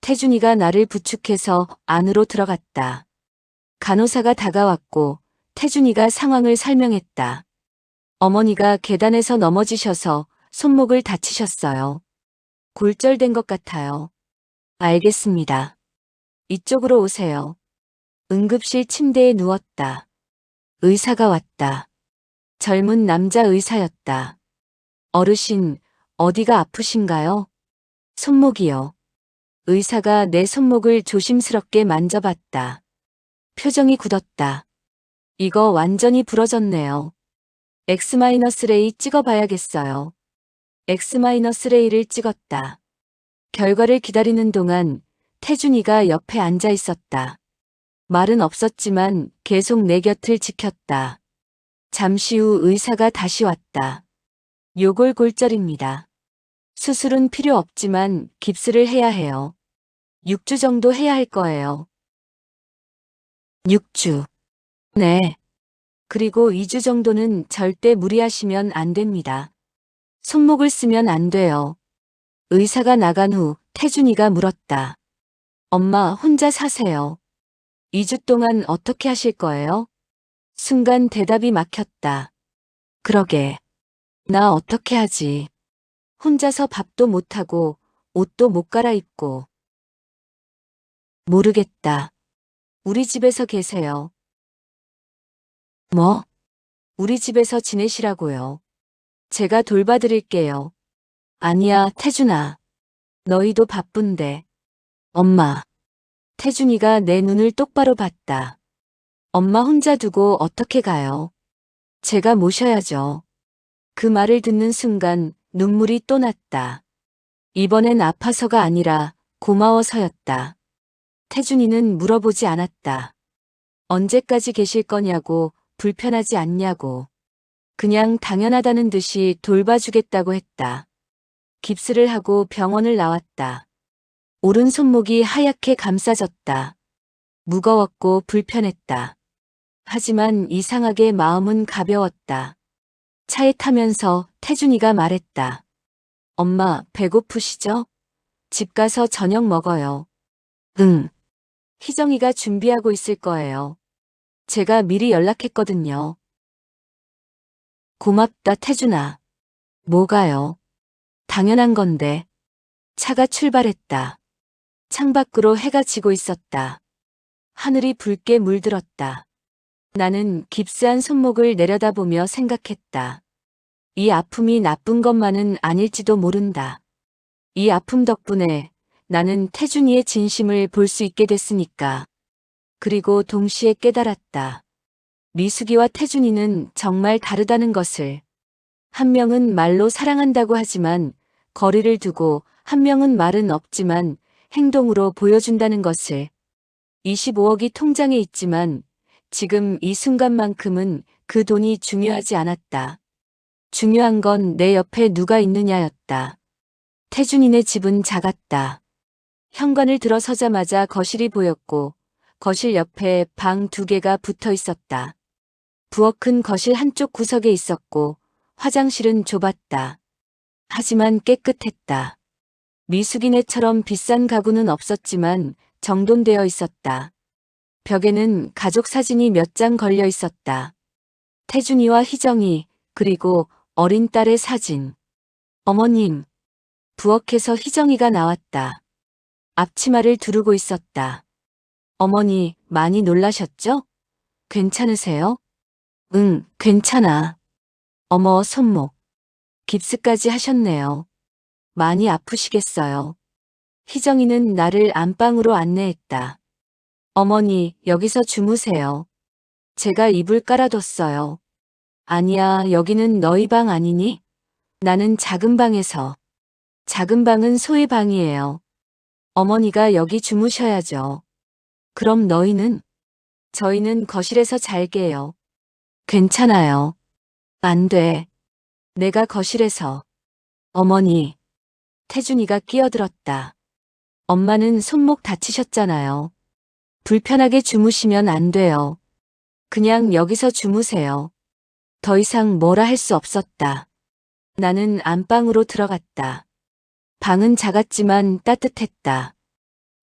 태준이가 나를 부축해서 안으로 들어갔다. 간호사가 다가왔고 태준이가 상황을 설명했다. 어머니가 계단에서 넘어지셔서 손목을 다치셨어요. 골절된 것 같아요. 알겠습니다. 이쪽으로 오세요. 응급실 침대에 누웠다. 의사가 왔다. 젊은 남자 의사였다. 어르신, 어디가 아프신가요? 손목이요. 의사가 내 손목을 조심스럽게 만져봤다. 표정이 굳었다. 이거 완전히 부러졌네요. X-레이 찍어봐야겠어요. X-레이를 찍었다. 결과를 기다리는 동안 태준이가 옆에 앉아 있었다. 말은 없었지만 계속 내 곁을 지켰다. 잠시 후 의사가 다시 왔다. 요골골절입니다. 수술은 필요 없지만 깁스를 해야 해요. 6주 정도 해야 할 거예요. 6주. 네. 그리고 2주 정도는 절대 무리하시면 안 됩니다. 손목을 쓰면 안 돼요. 의사가 나간 후 태준이가 물었다. 엄마 혼자 사세요. 2주 동안 어떻게 하실 거예요? 순간 대답이 막혔다. 그러게. 나 어떻게 하지? 혼자서 밥도 못하고 옷도 못 갈아입고. 모르겠다. 우리 집에서 계세요. 뭐? 우리 집에서 지내시라고요. 제가 돌봐드릴게요. 아니야, 태준아. 너희도 바쁜데. 엄마. 태준이가 내 눈을 똑바로 봤다. 엄마 혼자 두고 어떻게 가요? 제가 모셔야죠. 그 말을 듣는 순간 눈물이 또 났다. 이번엔 아파서가 아니라 고마워서였다. 태준이는 물어보지 않았다. 언제까지 계실 거냐고, 불편하지 않냐고. 그냥 당연하다는 듯이 돌봐주겠다고 했다. 깁스를 하고 병원을 나왔다. 오른손목이 하얗게 감싸졌다. 무거웠고 불편했다. 하지만 이상하게 마음은 가벼웠다. 차에 타면서 태준이가 말했다. 엄마, 배고프시죠? 집 가서 저녁 먹어요. 응. 희정이가 준비하고 있을 거예요. 제가 미리 연락했거든요. 고맙다, 태준아. 뭐가요? 당연한 건데. 차가 출발했다. 창밖으로 해가 지고 있었다. 하늘이 붉게 물들었다. 나는 깁스한 손목을 내려다보며 생각했다. 이 아픔이 나쁜 것만은 아닐지도 모른다. 이 아픔 덕분에 나는 태준이의 진심을 볼 수 있게 됐으니까. 그리고 동시에 깨달았다. 미숙이와 태준이는 정말 다르다는 것을. 한 명은 말로 사랑한다고 하지만 거리를 두고, 한 명은 말은 없지만 행동으로 보여준다는 것을. 25억이 통장에 있지만 지금 이 순간만큼은 그 돈이 중요하지 않았다. 중요한 건 내 옆에 누가 있느냐였다. 태준이네 집은 작았다. 현관을 들어서자마자 거실이 보였고 거실 옆에 방 2개가 붙어 있었다. 부엌은 거실 한쪽 구석에 있었고 화장실은 좁았다. 하지만 깨끗했다. 미숙이네처럼 비싼 가구는 없었지만 정돈되어 있었다. 벽에는 가족 사진이 몇 장 걸려 있었다. 태준이와 희정이, 그리고 어린 딸의 사진. 어머님. 부엌에서 희정이가 나왔다. 앞치마를 두르고 있었다. 어머니, 많이 놀라셨죠? 괜찮으세요? 응, 괜찮아. 어머, 손목. 깁스까지 하셨네요. 많이 아프시겠어요. 희정이는 나를 안방으로 안내했다. 어머니, 여기서 주무세요. 제가 이불 깔아뒀어요. 아니야, 여기는 너희 방 아니니? 나는 작은 방에서. 작은 방은 소의 방이에요. 어머니가 여기 주무셔야죠. 그럼 너희는? 저희는 거실에서 잘게요. 괜찮아요. 안 돼. 내가 거실에서. 어머니. 태준이가 끼어들었다. 엄마는 손목 다치셨잖아요. 불편하게 주무시면 안 돼요. 그냥 여기서 주무세요. 더 이상 뭐라 할 수 없었다. 나는 안방으로 들어갔다. 방은 작았지만 따뜻했다.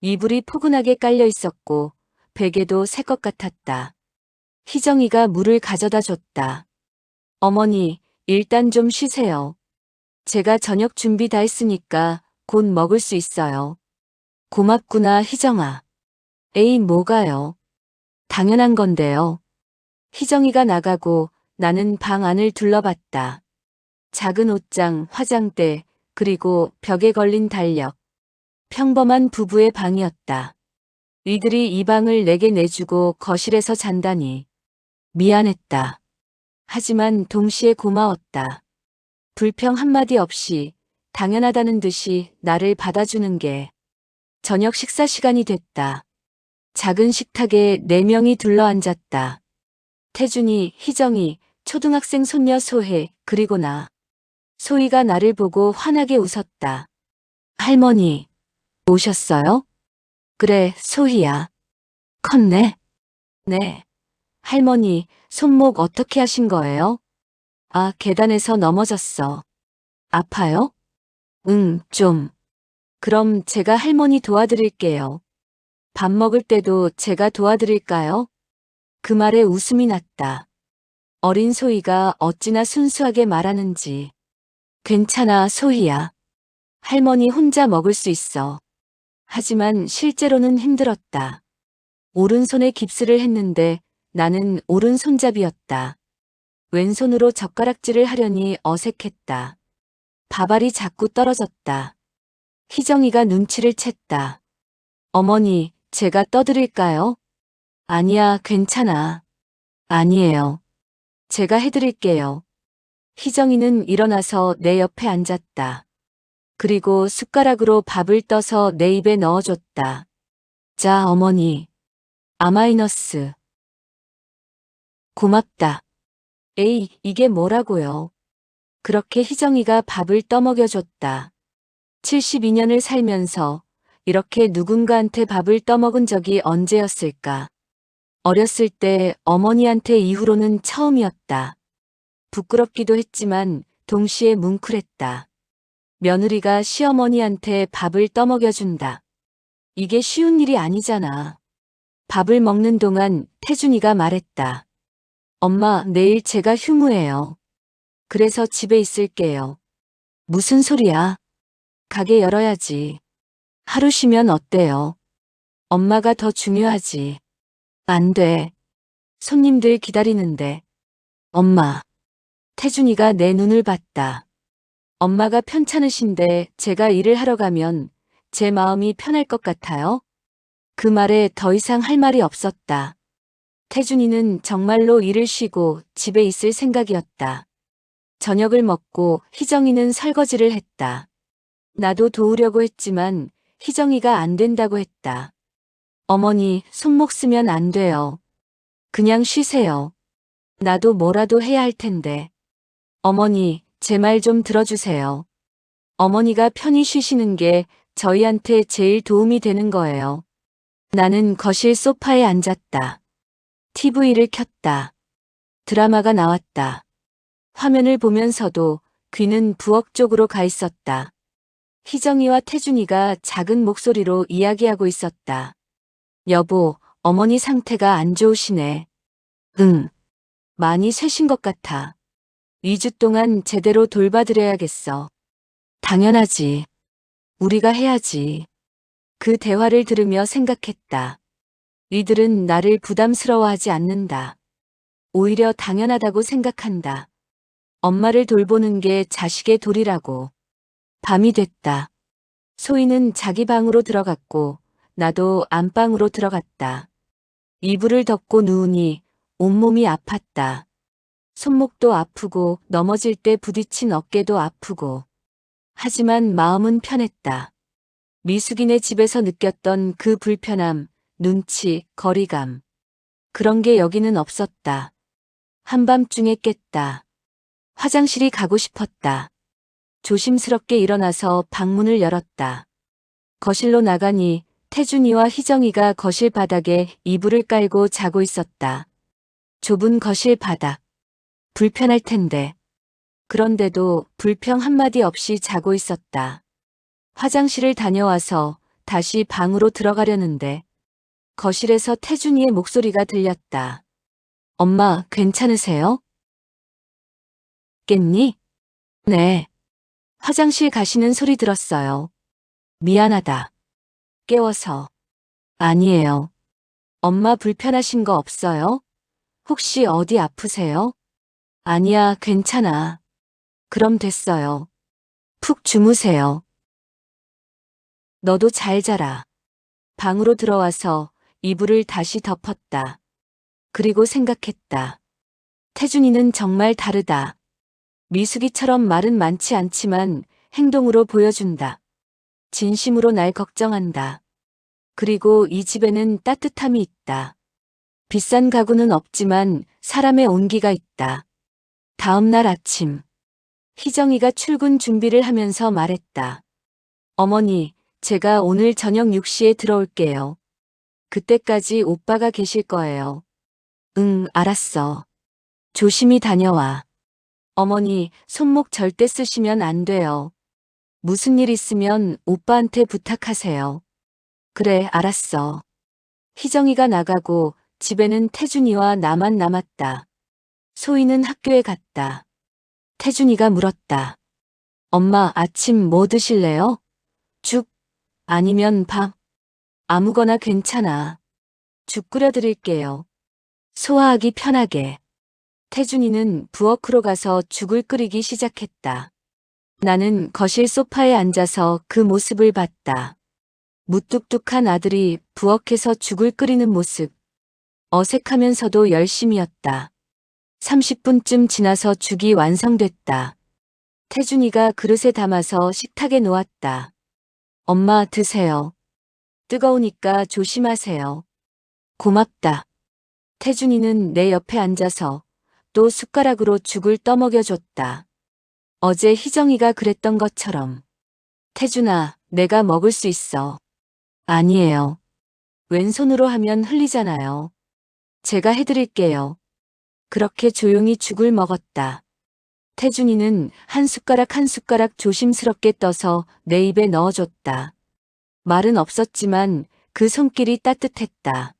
이불이 포근하게 깔려 있었고 베개도 새 것 같았다. 희정이가 물을 가져다 줬다. 어머니, 일단 좀 쉬세요. 제가 저녁 준비 다 했으니까 곧 먹을 수 있어요. 고맙구나, 희정아. 에이, 뭐가요? 당연한 건데요. 희정이가 나가고 나는 방 안을 둘러봤다. 작은 옷장, 화장대, 그리고 벽에 걸린 달력. 평범한 부부의 방이었다. 이들이 이 방을 내게 내주고 거실에서 잔다니. 미안했다. 하지만 동시에 고마웠다. 불평 한마디 없이 당연하다는 듯이 나를 받아주는 게. 저녁 식사 시간이 됐다. 작은 식탁에 4명이 둘러앉았다. 태준이, 희정이, 초등학생 손녀 소혜, 그리고 나. 소희가 나를 보고 환하게 웃었다. 할머니, 오셨어요? 그래, 소희야. 컸네. 네. 할머니, 손목 어떻게 하신 거예요? 아, 계단에서 넘어졌어. 아파요? 응, 좀. 그럼 제가 할머니 도와드릴게요. 밥 먹을 때도 제가 도와드릴까요? 그 말에 웃음이 났다. 어린 소희가 어찌나 순수하게 말하는지. 괜찮아, 소희야. 할머니 혼자 먹을 수 있어. 하지만 실제로는 힘들었다. 오른손에 깁스를 했는데 나는 오른손잡이였다. 왼손으로 젓가락질을 하려니 어색했다. 밥알이 자꾸 떨어졌다. 희정이가 눈치를 챘다. 어머니, 제가 떠드릴까요? 아니야, 괜찮아. 아니에요. 제가 해드릴게요. 희정이는 일어나서 내 옆에 앉았다. 그리고 숟가락으로 밥을 떠서 내 입에 넣어줬다. 자, 어머니. 아마이너스. 고맙다. 에이, 이게 뭐라고요? 그렇게 희정이가 밥을 떠먹여줬다. 72년을 살면서 이렇게 누군가한테 밥을 떠먹은 적이 언제였을까? 어렸을 때 어머니한테 이후로는 처음이었다. 부끄럽기도 했지만 동시에 뭉클했다. 며느리가 시어머니한테 밥을 떠먹여준다. 이게 쉬운 일이 아니잖아. 밥을 먹는 동안 태준이가 말했다. 엄마, 내일 제가 휴무예요. 그래서 집에 있을게요. 무슨 소리야? 가게 열어야지. 하루 쉬면 어때요? 엄마가 더 중요하지. 안 돼. 손님들 기다리는데. 엄마. 태준이가 내 눈을 봤다. 엄마가 편찮으신데 제가 일을 하러 가면 제 마음이 편할 것 같아요? 그 말에 더 이상 할 말이 없었다. 태준이는 정말로 일을 쉬고 집에 있을 생각이었다. 저녁을 먹고 희정이는 설거지를 했다. 나도 도우려고 했지만 희정이가 안 된다고 했다. 어머니, 손목 쓰면 안 돼요. 그냥 쉬세요. 나도 뭐라도 해야 할 텐데. 어머니, 제 말 좀 들어주세요. 어머니가 편히 쉬시는 게 저희한테 제일 도움이 되는 거예요. 나는 거실 소파에 앉았다. TV를 켰다. 드라마가 나왔다. 화면을 보면서도 귀는 부엌 쪽으로 가 있었다. 희정이와 태준이가 작은 목소리로 이야기하고 있었다. 여보, 어머니 상태가 안 좋으시네. 응. 많이 쇠신 것 같아. 2주 동안 제대로 돌봐드려야겠어. 당연하지. 우리가 해야지. 그 대화를 들으며 생각했다. 이들은 나를 부담스러워하지 않는다. 오히려 당연하다고 생각한다. 엄마를 돌보는 게 자식의 도리라고. 밤이 됐다. 소희는 자기 방으로 들어갔고 나도 안방으로 들어갔다. 이불을 덮고 누우니 온몸이 아팠다. 손목도 아프고 넘어질 때 부딪힌 어깨도 아프고. 하지만 마음은 편했다. 미숙이네 집에서 느꼈던 그 불편함, 눈치, 거리감. 그런 게 여기는 없었다. 한밤중에 깼다. 화장실이 가고 싶었다. 조심스럽게 일어나서 방문을 열었다. 거실로 나가니 태준이와 희정이가 거실 바닥에 이불을 깔고 자고 있었다. 좁은 거실 바닥. 불편할 텐데. 그런데도 불평 한마디 없이 자고 있었다. 화장실을 다녀와서 다시 방으로 들어가려는데 거실에서 태준이의 목소리가 들렸다. 엄마, 괜찮으세요? 깼니? 네. 화장실 가시는 소리 들었어요. 미안하다. 깨워서. 아니에요. 엄마 불편하신 거 없어요? 혹시 어디 아프세요? 아니야, 괜찮아. 그럼 됐어요. 푹 주무세요. 너도 잘 자라. 방으로 들어와서 이불을 다시 덮었다. 그리고 생각했다. 태준이는 정말 다르다. 미숙이처럼 말은 많지 않지만 행동으로 보여준다. 진심으로 날 걱정한다. 그리고 이 집에는 따뜻함이 있다. 비싼 가구는 없지만 사람의 온기가 있다. 다음 날 아침. 희정이가 출근 준비를 하면서 말했다. 어머니, 제가 오늘 저녁 6시에 들어올게요. 그때까지 오빠가 계실 거예요. 응, 알았어. 조심히 다녀와. 어머니, 손목 절대 쓰시면 안 돼요. 무슨 일 있으면 오빠한테 부탁하세요. 그래, 알았어. 희정이가 나가고 집에는 태준이와 나만 남았다. 소희는 학교에 갔다. 태준이가 물었다. 엄마, 아침 뭐 드실래요? 죽? 아니면 밥? 아무거나 괜찮아. 죽 끓여 드릴게요. 소화하기 편하게. 태준이는 부엌으로 가서 죽을 끓이기 시작했다. 나는 거실 소파에 앉아서 그 모습을 봤다. 무뚝뚝한 아들이 부엌에서 죽을 끓이는 모습. 어색하면서도 열심이었다. 30분쯤 지나서 죽이 완성됐다. 태준이가 그릇에 담아서 식탁에 놓았다. 엄마 드세요. 뜨거우니까 조심하세요. 고맙다. 태준이는 내 옆에 앉아서 또 숟가락으로 죽을 떠먹여줬다. 어제 희정이가 그랬던 것처럼. 태준아, 내가 먹을 수 있어. 아니에요. 왼손으로 하면 흘리잖아요. 제가 해드릴게요. 그렇게 조용히 죽을 먹었다. 태준이는 한 숟가락 한 숟가락 조심스럽게 떠서 내 입에 넣어줬다. 말은 없었지만 그 손길이 따뜻했다.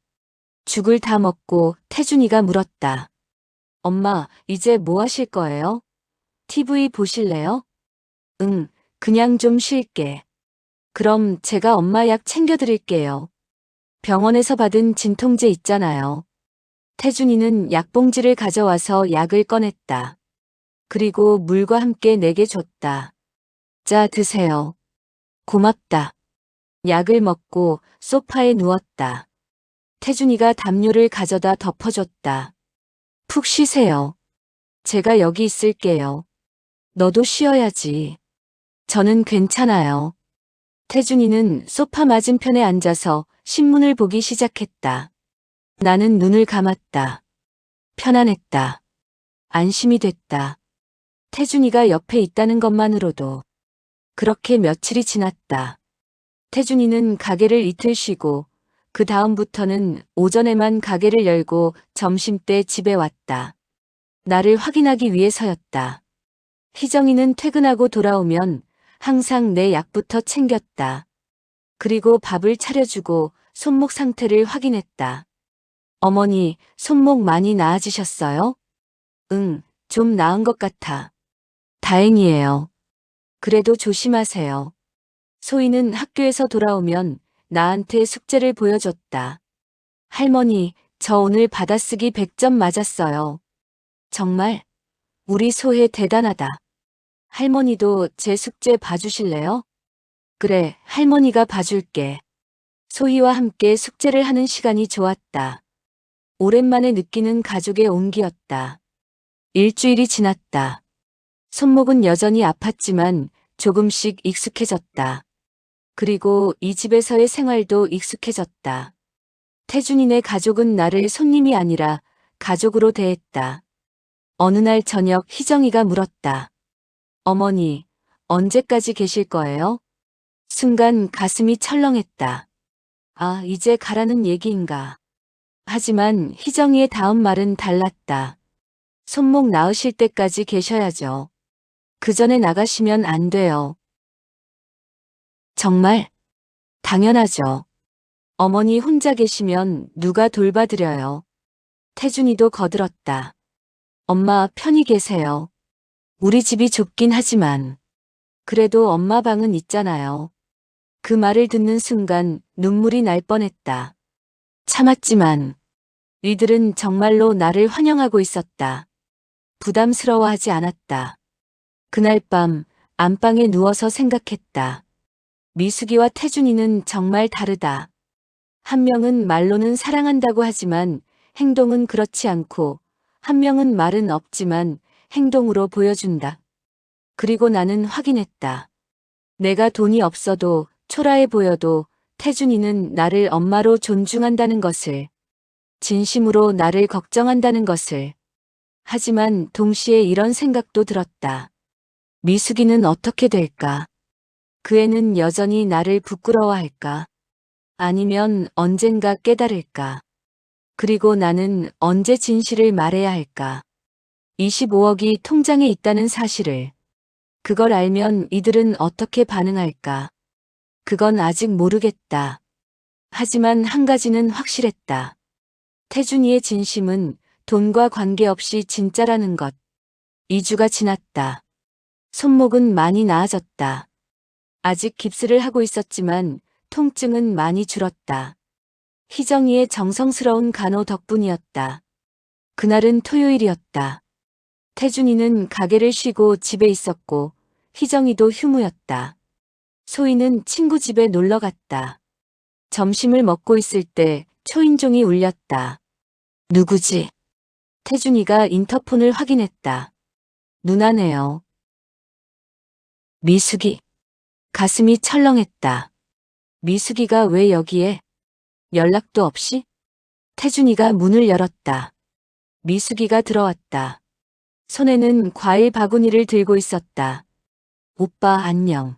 죽을 다 먹고 태준이가 물었다. 엄마, 이제 뭐 하실 거예요? TV 보실래요? 응, 그냥 좀 쉴게. 그럼 제가 엄마 약 챙겨드릴게요. 병원에서 받은 진통제 있잖아요. 태준이는 약봉지를 가져와서 약을 꺼냈다. 그리고 물과 함께 내게 줬다. 자, 드세요. 고맙다. 약을 먹고 소파에 누웠다. 태준이가 담요를 가져다 덮어줬다. 푹 쉬세요. 제가 여기 있을게요. 너도 쉬어야지. 저는 괜찮아요. 태준이는 소파 맞은편에 앉아서 신문을 보기 시작했다. 나는 눈을 감았다. 편안했다. 안심이 됐다. 태준이가 옆에 있다는 것만으로도. 그렇게 며칠이 지났다. 태준이는 가게를 이틀 쉬고 그 다음부터는 오전에만 가게를 열고 점심때 집에 왔다. 나를 확인하기 위해서였다. 희정이는 퇴근하고 돌아오면 항상 내 약부터 챙겼다. 그리고 밥을 차려주고 손목 상태를 확인했다. 어머니, 손목 많이 나아지셨어요? 응, 좀 나은 것 같아. 다행이에요. 그래도 조심하세요. 소희는 학교에서 돌아오면 나한테 숙제를 보여줬다. 할머니, 저 오늘 받아쓰기 100점 맞았어요. 정말? 우리 소혜 대단하다. 할머니도 제 숙제 봐주실래요? 그래, 할머니가 봐줄게. 소희와 함께 숙제를 하는 시간이 좋았다. 오랜만에 느끼는 가족의 온기였다. 일주일이 지났다. 손목은 여전히 아팠지만 조금씩 익숙해졌다. 그리고 이 집에서의 생활도 익숙해졌다. 태준이네 가족은 나를 손님이 아니라 가족으로 대했다. 어느 날 저녁 희정이가 물었다. 어머니, 언제까지 계실 거예요? 순간 가슴이 철렁했다. 아, 이제 가라는 얘기인가. 하지만 희정이의 다음 말은 달랐다. 손목 나으실 때까지 계셔야죠. 그 전에 나가시면 안 돼요. 정말? 당연하죠. 어머니 혼자 계시면 누가 돌봐드려요. 태준이도 거들었다. 엄마 편히 계세요. 우리 집이 좁긴 하지만. 그래도 엄마 방은 있잖아요. 그 말을 듣는 순간 눈물이 날 뻔했다. 참았지만 이들은 정말로 나를 환영하고 있었다. 부담스러워하지 않았다. 그날 밤 안방에 누워서 생각했다. 미숙이와 태준이는 정말 다르다. 한 명은 말로는 사랑한다고 하지만 행동은 그렇지 않고 한 명은 말은 없지만 행동으로 보여준다. 그리고 나는 확인했다. 내가 돈이 없어도 초라해 보여도 태준이는 나를 엄마로 존중한다는 것을, 진심으로 나를 걱정한다는 것을. 하지만 동시에 이런 생각도 들었다. 미숙이는 어떻게 될까? 그 애는 여전히 나를 부끄러워할까? 아니면 언젠가 깨달을까? 그리고 나는 언제 진실을 말해야 할까? 25억이 통장에 있다는 사실을. 그걸 알면 이들은 어떻게 반응할까? 그건 아직 모르겠다. 하지만 한 가지는 확실했다. 태준이의 진심은 돈과 관계없이 진짜라는 것. 2주가 지났다. 손목은 많이 나아졌다. 아직 깁스를 하고 있었지만 통증은 많이 줄었다. 희정이의 정성스러운 간호 덕분이었다. 그날은 토요일이었다. 태준이는 가게를 쉬고 집에 있었고 희정이도 휴무였다. 소희는 친구 집에 놀러 갔다. 점심을 먹고 있을 때 초인종이 울렸다. 누구지? 태준이가 인터폰을 확인했다. 누나네요. 미숙이. 가슴이 철렁했다. 미숙이가 왜 여기에? 연락도 없이? 태준이가 문을 열었다. 미숙이가 들어왔다. 손에는 과일 바구니를 들고 있었다. 오빠 안녕.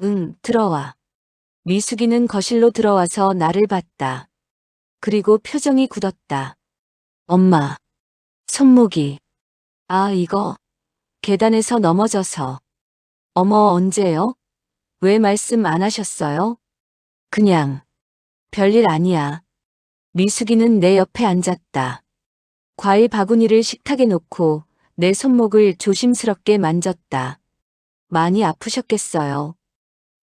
응, 들어와. 미숙이는 거실로 들어와서 나를 봤다. 그리고 표정이 굳었다. 엄마. 손목이. 아, 이거. 계단에서 넘어져서. 어머, 언제요? 왜 말씀 안 하셨어요? 그냥. 별일 아니야. 미숙이는 내 옆에 앉았다. 과일 바구니를 식탁에 놓고 내 손목을 조심스럽게 만졌다. 많이 아프셨겠어요.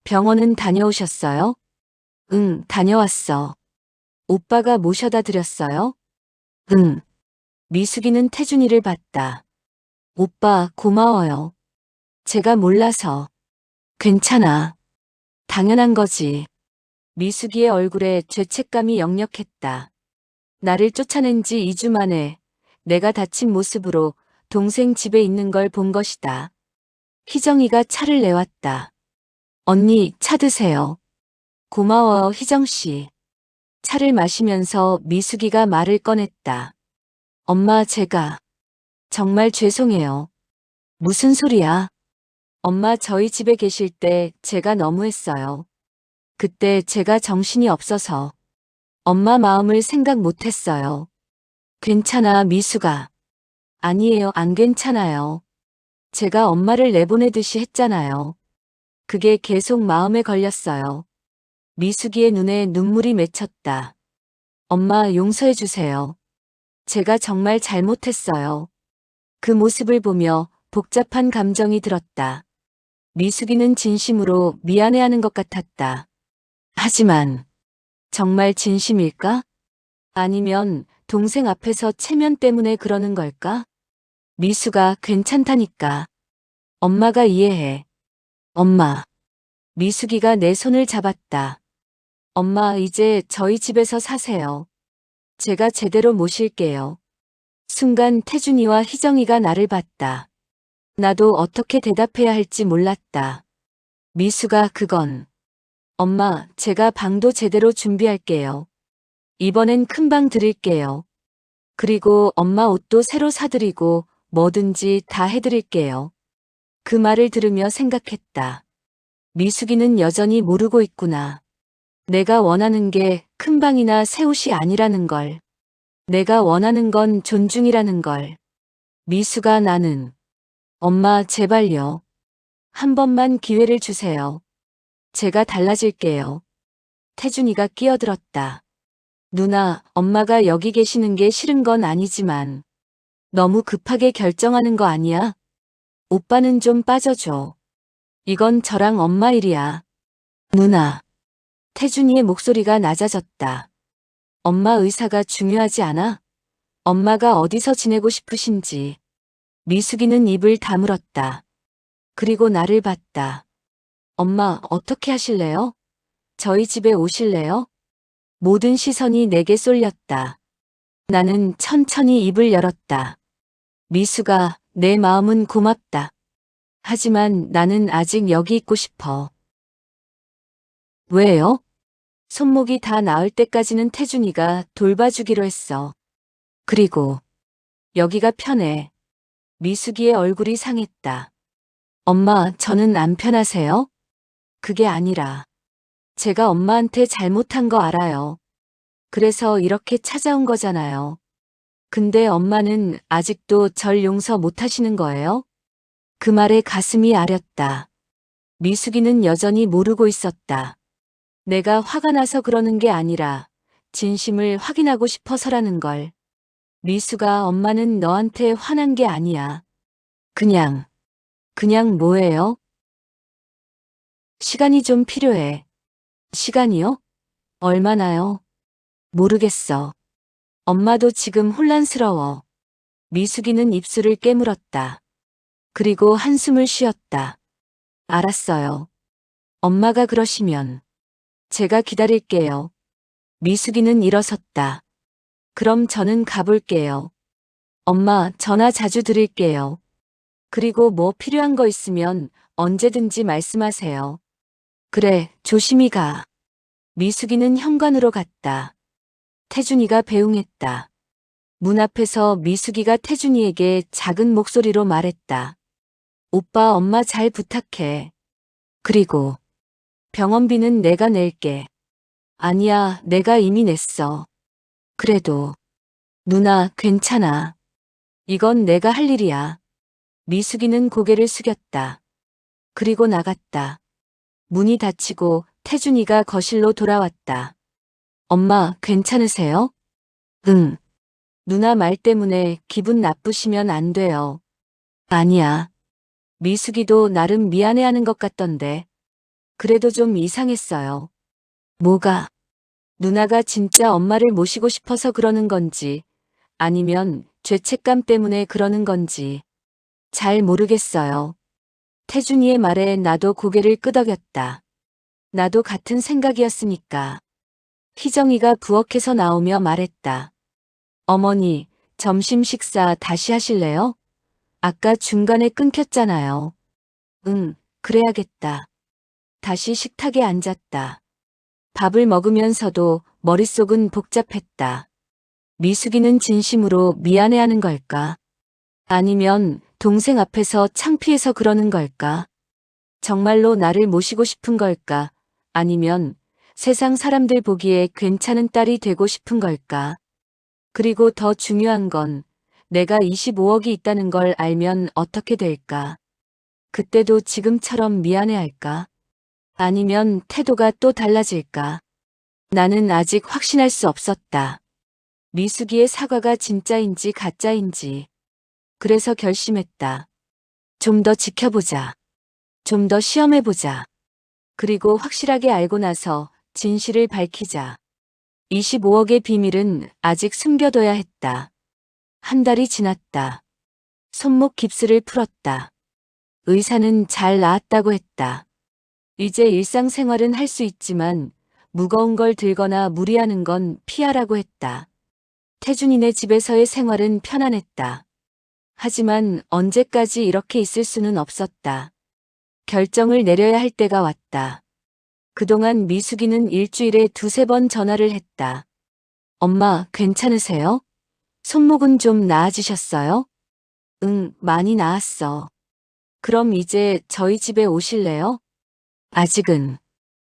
병원은 다녀오셨어요? 응, 다녀왔어. 오빠가 모셔다 드렸어요? 응. 미숙이는 태준이를 봤다. 오빠, 고마워요. 제가 몰라서. 괜찮아. 당연한 거지. 미숙이의 얼굴에 죄책감이 역력했다. 나를 쫓아낸 지 2주 만에 내가 다친 모습으로 동생 집에 있는 걸 본 것이다. 희정이가 차를 내왔다. 언니, 차 드세요. 고마워요, 희정씨. 차를 마시면서 미숙이가 말을 꺼냈다. 엄마, 제가 정말 죄송해요. 무슨 소리야? 엄마 저희 집에 계실 때 제가 너무했어요. 그때 제가 정신이 없어서 엄마 마음을 생각 못했어요. 괜찮아, 미숙아. 아니에요, 안 괜찮아요. 제가 엄마를 내보내듯이 했잖아요. 그게 계속 마음에 걸렸어요. 미숙이의 눈에 눈물이 맺혔다. 엄마 용서해 주세요. 제가 정말 잘못했어요. 그 모습을 보며 복잡한 감정이 들었다. 미숙이는 진심으로 미안해하는 것 같았다. 하지만 정말 진심일까? 아니면 동생 앞에서 체면 때문에 그러는 걸까? 미숙아, 괜찮다니까. 엄마가 이해해. 엄마. 미숙이가 내 손을 잡았다. 엄마, 이제 저희 집에서 사세요. 제가 제대로 모실게요. 순간 태준이와 희정이가 나를 봤다. 나도 어떻게 대답해야 할지 몰랐다. 미숙아, 그건. 엄마, 제가 방도 제대로 준비할게요. 이번엔 큰 방 드릴게요. 그리고 엄마 옷도 새로 사드리고 뭐든지 다 해드릴게요. 그 말을 들으며 생각했다. 미숙이는 여전히 모르고 있구나. 내가 원하는 게 큰 방이나 새 옷이 아니라는 걸. 내가 원하는 건 존중이라는 걸. 미숙아, 나는. 엄마, 제발요. 한 번만 기회를 주세요. 제가 달라질게요. 태준이가 끼어들었다. 누나, 엄마가 여기 계시는 게 싫은 건 아니지만 너무 급하게 결정하는 거 아니야? 오빠는 좀 빠져줘. 이건 저랑 엄마 일이야. 누나. 태준이의 목소리가 낮아졌다. 엄마 의사가 중요하지 않아? 엄마가 어디서 지내고 싶으신지. 미숙이는 입을 다물었다. 그리고 나를 봤다. 엄마, 어떻게 하실래요? 저희 집에 오실래요? 모든 시선이 내게 쏠렸다. 나는 천천히 입을 열었다. 미숙아, 내 마음은 고맙다. 하지만 나는 아직 여기 있고 싶어. 왜요? 손목이 다 나을 때까지는 태준이가 돌봐주기로 했어. 그리고 여기가 편해. 미숙이의 얼굴이 상했다. 엄마, 저는 안 편하세요? 그게 아니라 제가 엄마한테 잘못한 거 알아요. 그래서 이렇게 찾아온 거잖아요. 근데 엄마는 아직도 절 용서 못 하시는 거예요? 그 말에 가슴이 아렸다. 미숙이는 여전히 모르고 있었다. 내가 화가 나서 그러는 게 아니라 진심을 확인하고 싶어서라는 걸. 미숙아, 엄마는 너한테 화난 게 아니야. 그냥 뭐예요? 시간이 좀 필요해. 시간이요? 얼마나요? 모르겠어. 엄마도 지금 혼란스러워. 미숙이는 입술을 깨물었다. 그리고 한숨을 쉬었다. 알았어요. 엄마가 그러시면 제가 기다릴게요. 미숙이는 일어섰다. 그럼 저는 가볼게요. 엄마, 전화 자주 드릴게요. 그리고 뭐 필요한 거 있으면 언제든지 말씀하세요. 그래, 조심히 가. 미숙이는 현관으로 갔다. 태준이가 배웅했다. 문 앞에서 미숙이가 태준이에게 작은 목소리로 말했다. 오빠, 엄마 잘 부탁해. 그리고 병원비는 내가 낼게. 아니야, 내가 이미 냈어. 그래도 누나, 괜찮아. 이건 내가 할 일이야. 미숙이는 고개를 숙였다. 그리고 나갔다. 문이 닫히고 태준이가 거실로 돌아왔다. 엄마, 괜찮으세요? 응. 누나 말 때문에 기분 나쁘시면 안 돼요. 아니야. 미숙이도 나름 미안해하는 것 같던데. 그래도 좀 이상했어요. 뭐가? 누나가 진짜 엄마를 모시고 싶어서 그러는 건지, 아니면 죄책감 때문에 그러는 건지. 잘 모르겠어요. 태준이의 말에 나도 고개를 끄덕였다. 나도 같은 생각이었으니까. 희정이가 부엌에서 나오며 말했다. 어머니, 점심 식사 다시 하실래요? 아까 중간에 끊겼잖아요. 응, 그래야겠다. 다시 식탁에 앉았다. 밥을 먹으면서도 머릿속은 복잡했다. 미숙이는 진심으로 미안해하는 걸까? 아니면 동생 앞에서 창피해서 그러는 걸까? 정말로 나를 모시고 싶은 걸까? 아니면 세상 사람들 보기에 괜찮은 딸이 되고 싶은 걸까? 그리고 더 중요한 건 내가 25억이 있다는 걸 알면 어떻게 될까? 그때도 지금처럼 미안해할까? 아니면 태도가 또 달라질까? 나는 아직 확신할 수 없었다. 미숙이의 사과가 진짜인지 가짜인지. 그래서 결심했다. 좀 더 지켜보자. 좀 더 시험해보자. 그리고 확실하게 알고 나서 진실을 밝히자. 25억의 비밀은 아직 숨겨둬야 했다. 한 달이 지났다. 손목 깁스를 풀었다. 의사는 잘 나았다고 했다. 이제 일상생활은 할 수 있지만 무거운 걸 들거나 무리하는 건 피하라고 했다. 태준이네 집에서의 생활은 편안했다. 하지만 언제까지 이렇게 있을 수는 없었다. 결정을 내려야 할 때가 왔다. 그동안 미숙이는 일주일에 2~3번 전화를 했다. 엄마, 괜찮으세요? 손목은 좀 나아지셨어요? 응, 많이 나았어. 그럼 이제 저희 집에 오실래요? 아직은.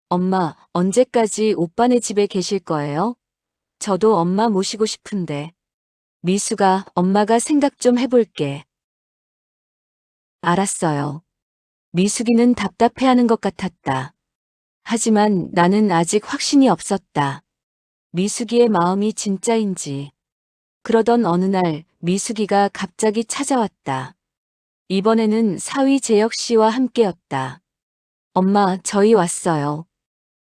엄마, 언제까지 오빠네 집에 계실 거예요? 저도 엄마 모시고 싶은데. 미수가, 엄마가 생각 좀 해볼게. 알았어요. 미숙이는 답답해하는 것 같았다. 하지만 나는 아직 확신이 없었다. 미숙이의 마음이 진짜인지. 그러던 어느 날 미숙이가 갑자기 찾아왔다. 이번에는 사위 재혁 씨와 함께였다. 엄마, 저희 왔어요.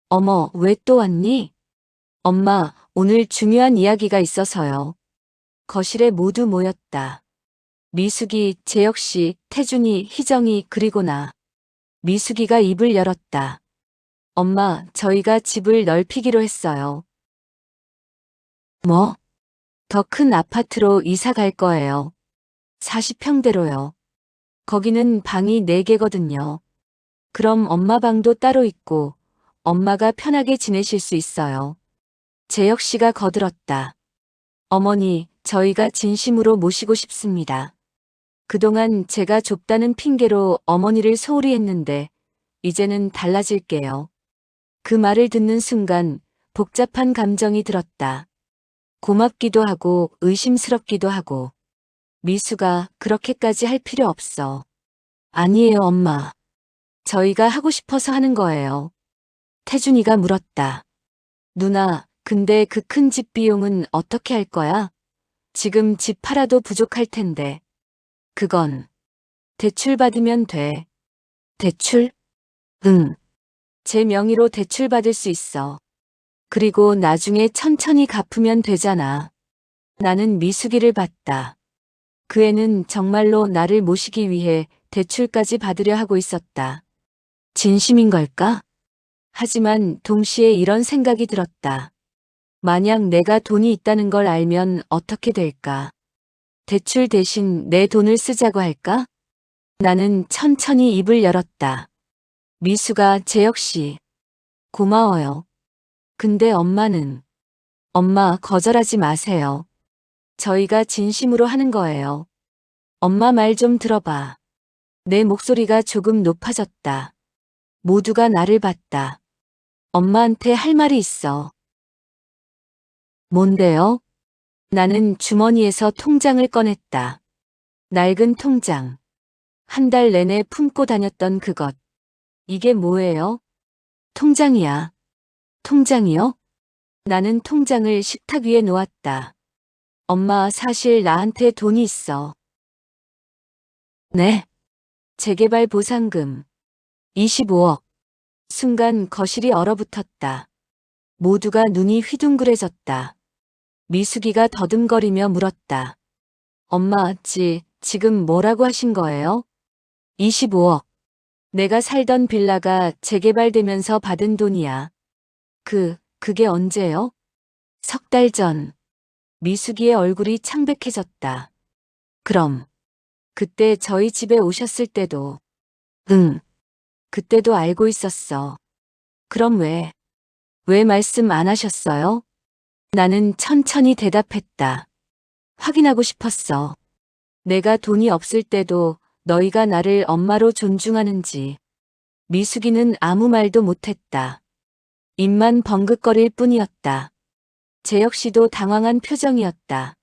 어머, 왜 또 왔니? 엄마, 오늘 중요한 이야기가 있어서요. 거실에 모두 모였다. 미숙이, 재혁 씨, 태준이, 희정이, 그리고 나. 미숙이가 입을 열었다. 엄마, 저희가 집을 넓히기로 했어요. 뭐? 더 큰 아파트로 이사 갈 거예요. 40평대로요. 거기는 방이 4개거든요. 그럼 엄마 방도 따로 있고 엄마가 편하게 지내실 수 있어요. 재혁 씨가 거들었다. 어머니, 저희가 진심으로 모시고 싶습니다. 그동안 제가 좁다는 핑계로 어머니를 소홀히 했는데 이제는 달라질게요. 그 말을 듣는 순간 복잡한 감정이 들었다. 고맙기도 하고 의심스럽기도 하고. 미수가 그렇게까지 할 필요 없어. 아니에요, 엄마. 저희가 하고 싶어서 하는 거예요. 태준이가 물었다. 누나, 근데 그 큰 집 비용은 어떻게 할 거야? 지금 집 팔아도 부족할 텐데. 그건 대출 받으면 돼. 대출? 응. 제 명의로 대출 받을 수 있어. 그리고 나중에 천천히 갚으면 되잖아. 나는 미숙이를 봤다. 그 애는 정말로 나를 모시기 위해 대출까지 받으려 하고 있었다. 진심인 걸까? 하지만 동시에 이런 생각이 들었다. 만약 내가 돈이 있다는 걸 알면 어떻게 될까? 대출 대신 내 돈을 쓰자고 할까? 나는 천천히 입을 열었다. 미수가 제 역시 고마워요. 근데 엄마는 엄마 거절하지 마세요. 저희가 진심으로 하는 거예요. 엄마 말 좀 들어봐. 내 목소리가 조금 높아졌다. 모두가 나를 봤다. 엄마한테 할 말이 있어. 뭔데요? 나는 주머니에서 통장을 꺼냈다. 낡은 통장. 한 달 내내 품고 다녔던 그것. 이게 뭐예요? 통장이야. 통장이요? 나는 통장을 식탁 위에 놓았다. 엄마, 사실 나한테 돈이 있어. 네. 재개발 보상금. 25억. 순간 거실이 얼어붙었다. 모두가 눈이 휘둥그레졌다. 미숙이가 더듬거리며 물었다. 엄마, 지금 뭐라고 하신 거예요? 25억. 내가 살던 빌라가 재개발되면서 받은 돈이야. 그게 언제요? 석 달 전. 미숙이의 얼굴이 창백해졌다. 그럼, 그때 저희 집에 오셨을 때도. 응. 그때도 알고 있었어. 그럼 왜 말씀 안 하셨어요? 나는 천천히 대답했다. 확인하고 싶었어. 내가 돈이 없을 때도 너희가 나를 엄마로 존중하는지. 미숙이는 아무 말도 못했다. 입만 벙긋거릴 뿐이었다. 제 역시도 당황한 표정이었다.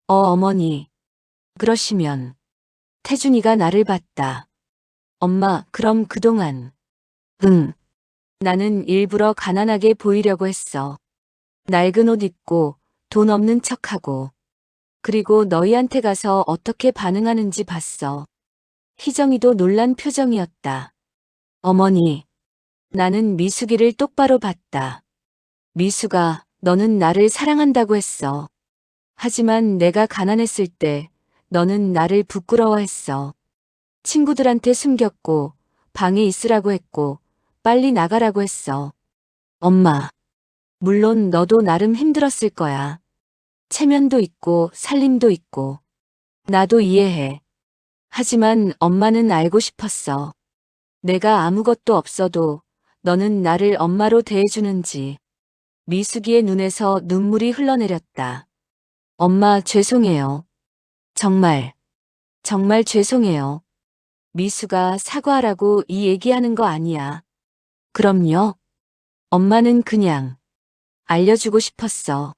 어머니. 그러시면. 태준이가 나를 봤다. 엄마, 그럼 그동안. 응. 나는 일부러 가난하게 보이려고 했어. 낡은 옷 입고 돈 없는 척하고. 그리고 너희한테 가서 어떻게 반응하는지 봤어. 희정이도 놀란 표정이었다. 어머니. 나는 미숙이를 똑바로 봤다. 미숙아, 너는 나를 사랑한다고 했어. 하지만 내가 가난했을 때 너는 나를 부끄러워했어. 친구들한테 숨겼고 방에 있으라고 했고 빨리 나가라고 했어. 엄마. 물론 너도 나름 힘들었을 거야. 체면도 있고 살림도 있고. 나도 이해해. 하지만 엄마는 알고 싶었어. 내가 아무것도 없어도 너는 나를 엄마로 대해주는지. 미숙이의 눈에서 눈물이 흘러내렸다. 엄마, 죄송해요. 정말 죄송해요. 미수가 사과하라고 이 얘기하는 거 아니야. 그럼요. 엄마는 그냥 알려주고 싶었어.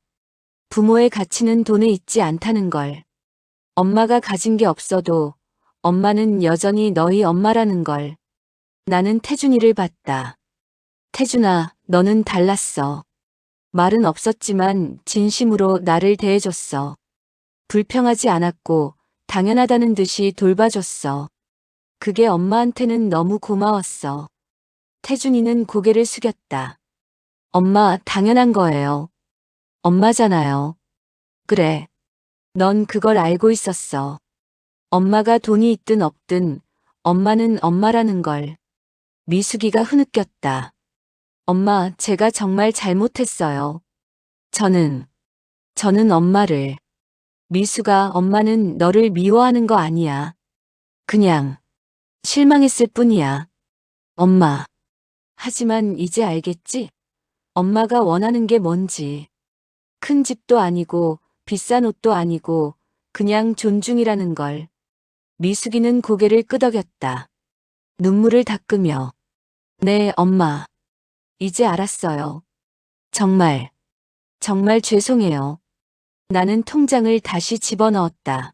부모의 가치는 돈에 있지 않다는 걸. 엄마가 가진 게 없어도 엄마는 여전히 너희 엄마라는 걸. 나는 태준이를 봤다. 태준아, 너는 달랐어. 말은 없었지만 진심으로 나를 대해줬어. 불평하지 않았고 당연하다는 듯이 돌봐줬어. 그게 엄마한테는 너무 고마웠어. 태준이는 고개를 숙였다. 엄마, 당연한 거예요. 엄마잖아요. 그래. 넌 그걸 알고 있었어. 엄마가 돈이 있든 없든 엄마는 엄마라는 걸. 미숙이가 흐느꼈다. 엄마, 제가 정말 잘못했어요. 저는 엄마를. 미수가 엄마는 너를 미워하는 거 아니야. 그냥 실망했을 뿐이야. 엄마. 하지만 이제 알겠지? 엄마가 원하는 게 뭔지. 큰 집도 아니고 비싼 옷도 아니고 그냥 존중이라는 걸. 미숙이는 고개를 끄덕였다. 눈물을 닦으며. 네, 엄마. 이제 알았어요. 정말, 정말 죄송해요. 나는 통장을 다시 집어넣었다.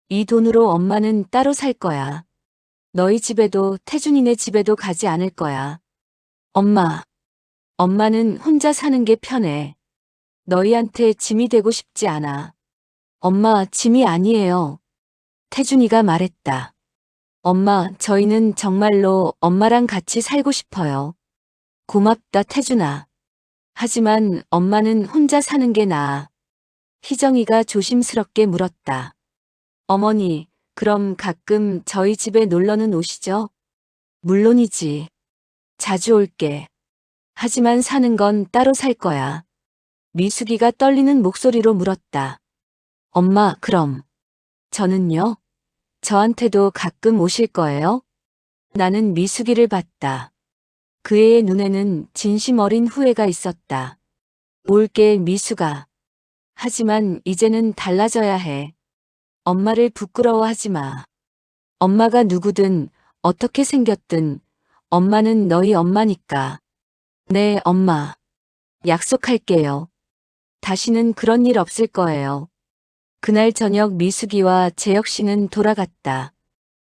이 돈으로 엄마는 따로 살 거야. 너희 집에도 태준이네 집에도 가지 않을 거야. 엄마, 엄마는 혼자 사는 게 편해. 너희한테 짐이 되고 싶지 않아. 엄마, 짐이 아니에요. 태준이가 말했다. 엄마, 저희는 정말로 엄마랑 같이 살고 싶어요. 고맙다, 태준아. 하지만 엄마는 혼자 사는 게 나아. 희정이가 조심스럽게 물었다. 어머니, 그럼 가끔 저희 집에 놀러는 오시죠? 물론이지. 자주 올게. 하지만 사는 건 따로 살 거야. 미숙이가 떨리는 목소리로 물었다. 엄마, 그럼 저는요? 저한테도 가끔 오실 거예요? 나는 미숙이를 봤다. 그 애의 눈에는 진심 어린 후회가 있었다. 올게, 미숙아. 하지만 이제는 달라져야 해. 엄마를 부끄러워하지 마. 엄마가 누구든 어떻게 생겼든 엄마는 너희 엄마니까. 네, 엄마. 약속할게요. 다시는 그런 일 없을 거예요. 그날 저녁 미숙이와 재혁 씨는 돌아갔다.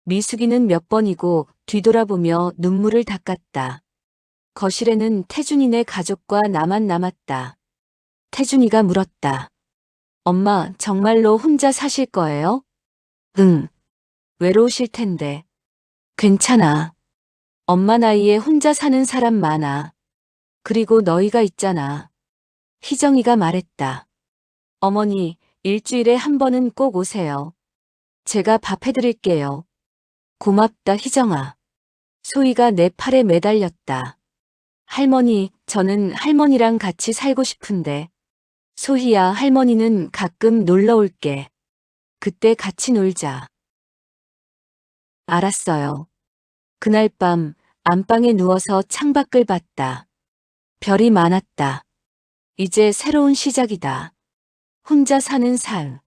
미숙이는 몇 번이고 뒤돌아보며 눈물을 닦았다. 거실에는 태준이네 가족과 나만 남았다. 태준이가 물었다. 엄마, 정말로 혼자 사실 거예요? 응. 외로우실 텐데. 괜찮아. 엄마 나이에 혼자 사는 사람 많아. 그리고 너희가 있잖아. 희정이가 말했다. 어머니, 일주일에 한 번은 꼭 오세요. 제가 밥 해드릴게요. 고맙다, 희정아. 소희가 내 팔에 매달렸다. 할머니, 저는 할머니랑 같이 살고 싶은데. 소희야, 할머니는 가끔 놀러 올게. 그때 같이 놀자. 알았어요. 그날 밤 안방에 누워서 창밖을 봤다. 별이 많았다. 이제 새로운 시작이다. 혼자 사는 삶.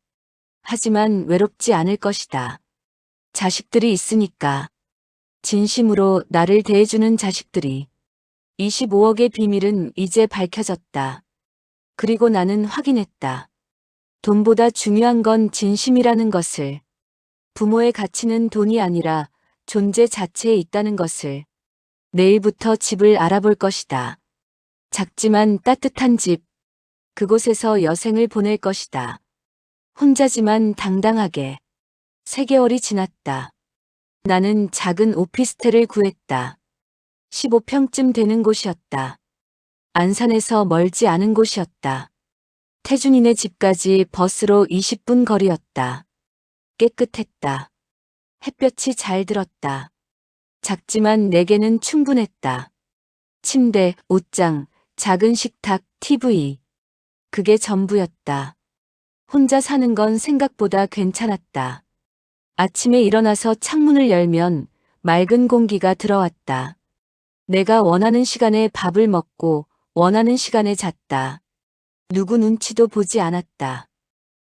하지만 외롭지 않을 것이다. 자식들이 있으니까. 진심으로 나를 대해주는 자식들이. 25억의 비밀은 이제 밝혀졌다. 그리고 나는 확인했다. 돈보다 중요한 건 진심이라는 것을. 부모의 가치는 돈이 아니라 존재 자체에 있다는 것을. 내일부터 집을 알아볼 것이다. 작지만 따뜻한 집. 그곳에서 여생을 보낼 것이다. 혼자지만 당당하게. 3개월이 지났다. 나는 작은 오피스텔을 구했다. 15평쯤 되는 곳이었다. 안산에서 멀지 않은 곳이었다. 태준이네 집까지 버스로 20분 거리였다. 깨끗했다. 햇볕이 잘 들었다. 작지만 내게는 충분했다. 침대, 옷장, 작은 식탁, TV. 그게 전부였다. 혼자 사는 건 생각보다 괜찮았다. 아침에 일어나서 창문을 열면 맑은 공기가 들어왔다. 내가 원하는 시간에 밥을 먹고 원하는 시간에 잤다. 누구 눈치도 보지 않았다.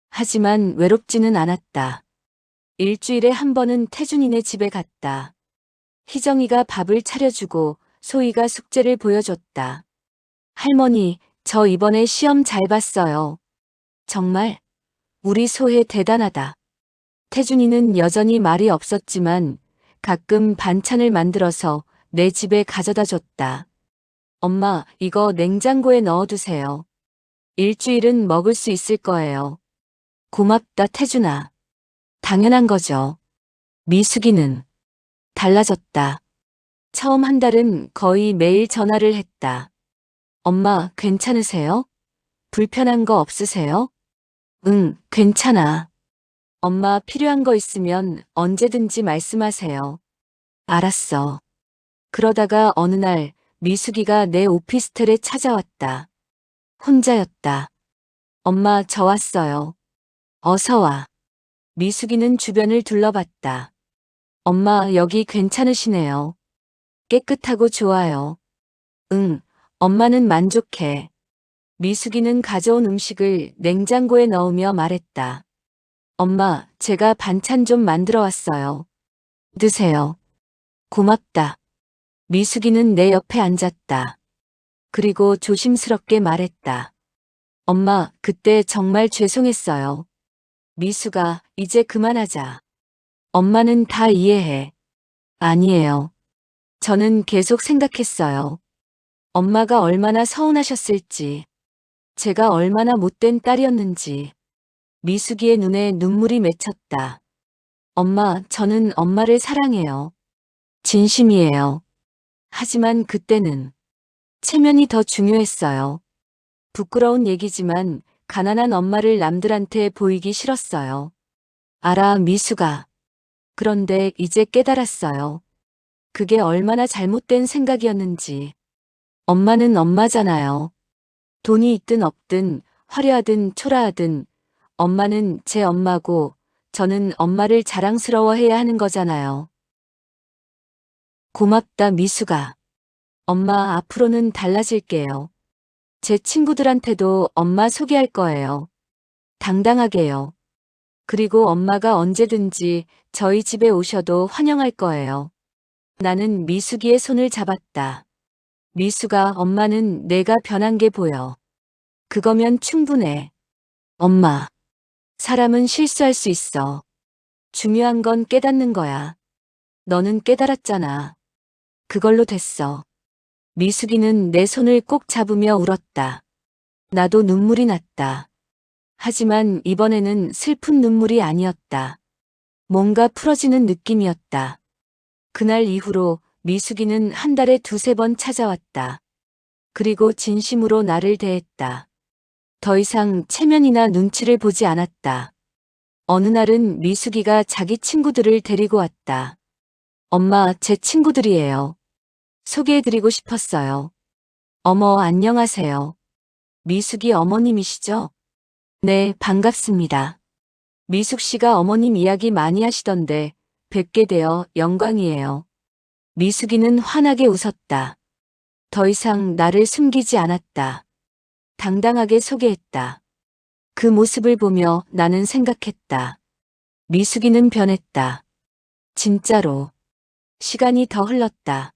하지만 외롭지는 않았다. 일주일에 한 번은 태준이네 집에 갔다. 희정이가 밥을 차려주고 소희가 숙제를 보여줬다. 할머니, 저 이번에 시험 잘 봤어요. 정말? 우리 소혜 대단하다. 태준이는 여전히 말이 없었지만 가끔 반찬을 만들어서 내 집에 가져다 줬다. 엄마, 이거 냉장고에 넣어두세요. 일주일은 먹을 수 있을 거예요. 고맙다, 태준아. 당연한 거죠. 미숙이는 달라졌다. 처음 한 달은 거의 매일 전화를 했다. 엄마, 괜찮으세요? 불편한 거 없으세요? 응, 괜찮아. 엄마 필요한 거 있으면 언제든지 말씀하세요. 알았어. 그러다가 어느 날 미숙이가 내 오피스텔에 찾아왔다. 혼자였다. 엄마, 저 왔어요. 어서 와. 미숙이는 주변을 둘러봤다. 엄마, 여기 괜찮으시네요. 깨끗하고 좋아요. 응, 엄마는 만족해. 미숙이는 가져온 음식을 냉장고에 넣으며 말했다. 엄마, 제가 반찬 좀 만들어 왔어요. 드세요. 고맙다. 미숙이는 내 옆에 앉았다. 그리고 조심스럽게 말했다. 엄마, 그때 정말 죄송했어요. 미수가, 이제 그만하자. 엄마는 다 이해해. 아니에요. 저는 계속 생각했어요. 엄마가 얼마나 서운하셨을지, 제가 얼마나 못된 딸이었는지. 미숙이의 눈에 눈물이 맺혔다. 엄마, 저는 엄마를 사랑해요. 진심이에요. 하지만 그때는 체면이 더 중요했어요. 부끄러운 얘기지만 가난한 엄마를 남들한테 보이기 싫었어요. 알아, 미숙아. 그런데 이제 깨달았어요. 그게 얼마나 잘못된 생각이었는지. 엄마는 엄마잖아요. 돈이 있든 없든 화려하든 초라하든 엄마는 제 엄마고 저는 엄마를 자랑스러워해야 하는 거잖아요. 고맙다, 미숙아. 엄마, 앞으로는 달라질게요. 제 친구들한테도 엄마 소개할 거예요. 당당하게요. 그리고 엄마가 언제든지 저희 집에 오셔도 환영할 거예요. 나는 미숙이의 손을 잡았다. 미숙아, 엄마는 내가 변한 게 보여. 그거면 충분해. 엄마, 사람은 실수할 수 있어. 중요한 건 깨닫는 거야. 너는 깨달았잖아. 그걸로 됐어. 미숙이는 내 손을 꼭 잡으며 울었다. 나도 눈물이 났다. 하지만 이번에는 슬픈 눈물이 아니었다. 뭔가 풀어지는 느낌이었다. 그날 이후로 미숙이는 한 달에 두세 번 찾아왔다. 그리고 진심으로 나를 대했다. 더 이상 체면이나 눈치를 보지 않았다. 어느 날은 미숙이가 자기 친구들을 데리고 왔다. 엄마, 제 친구들이에요. 소개해드리고 싶었어요. 어머, 안녕하세요. 미숙이 어머님이시죠? 네, 반갑습니다. 미숙 씨가 어머님 이야기 많이 하시던데 뵙게 되어 영광이에요. 미숙이는 환하게 웃었다. 더 이상 나를 숨기지 않았다. 당당하게 소개했다. 그 모습을 보며 나는 생각했다. 미숙이는 변했다. 진짜로. 시간이 더 흘렀다.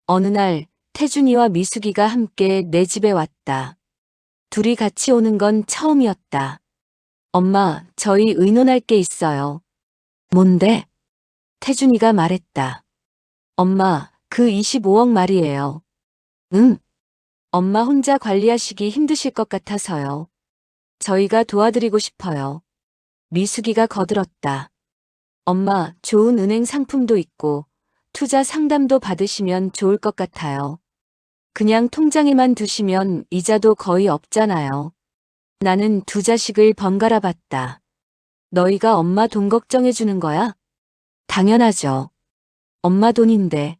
어느 날 태준이와 미숙이가 함께 내 집에 왔다. 둘이 같이 오는 건 처음이었다. 엄마, 저희 의논할 게 있어요. 뭔데? 태준이가 말했다. 엄마, 그 25억 말이에요. 응. 엄마 혼자 관리하시기 힘드실 것 같아서요. 저희가 도와드리고 싶어요. 미숙이가 거들었다. 엄마, 좋은 은행 상품도 있고 투자 상담도 받으시면 좋을 것 같아요. 그냥 통장에만 두시면 이자도 거의 없잖아요. 나는 두 자식을 번갈아 봤다. 너희가 엄마 돈 걱정해 주는 거야? 당연하죠. 엄마 돈인데.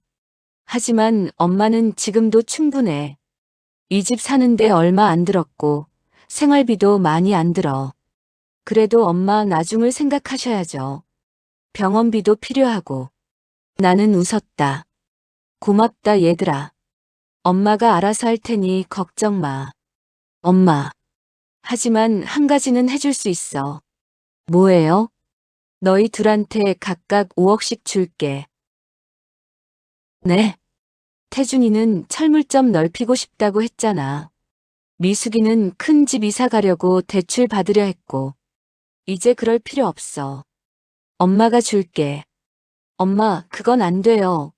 하지만 엄마는 지금도 충분해. 이 집 사는데 얼마 안 들었고 생활비도 많이 안 들어. 그래도 엄마 나중을 생각하셔야죠. 병원비도 필요하고. 나는 웃었다. 고맙다, 얘들아. 엄마가 알아서 할 테니 걱정 마. 엄마. 하지만 한 가지는 해줄 수 있어. 뭐예요? 너희 둘한테 각각 5억씩 줄게. 네. 태준이는 철물점 넓히고 싶다고 했잖아. 미숙이는 큰 집 이사 가려고 대출 받으려 했고. 이제 그럴 필요 없어. 엄마가 줄게. 엄마, 그건 안 돼요.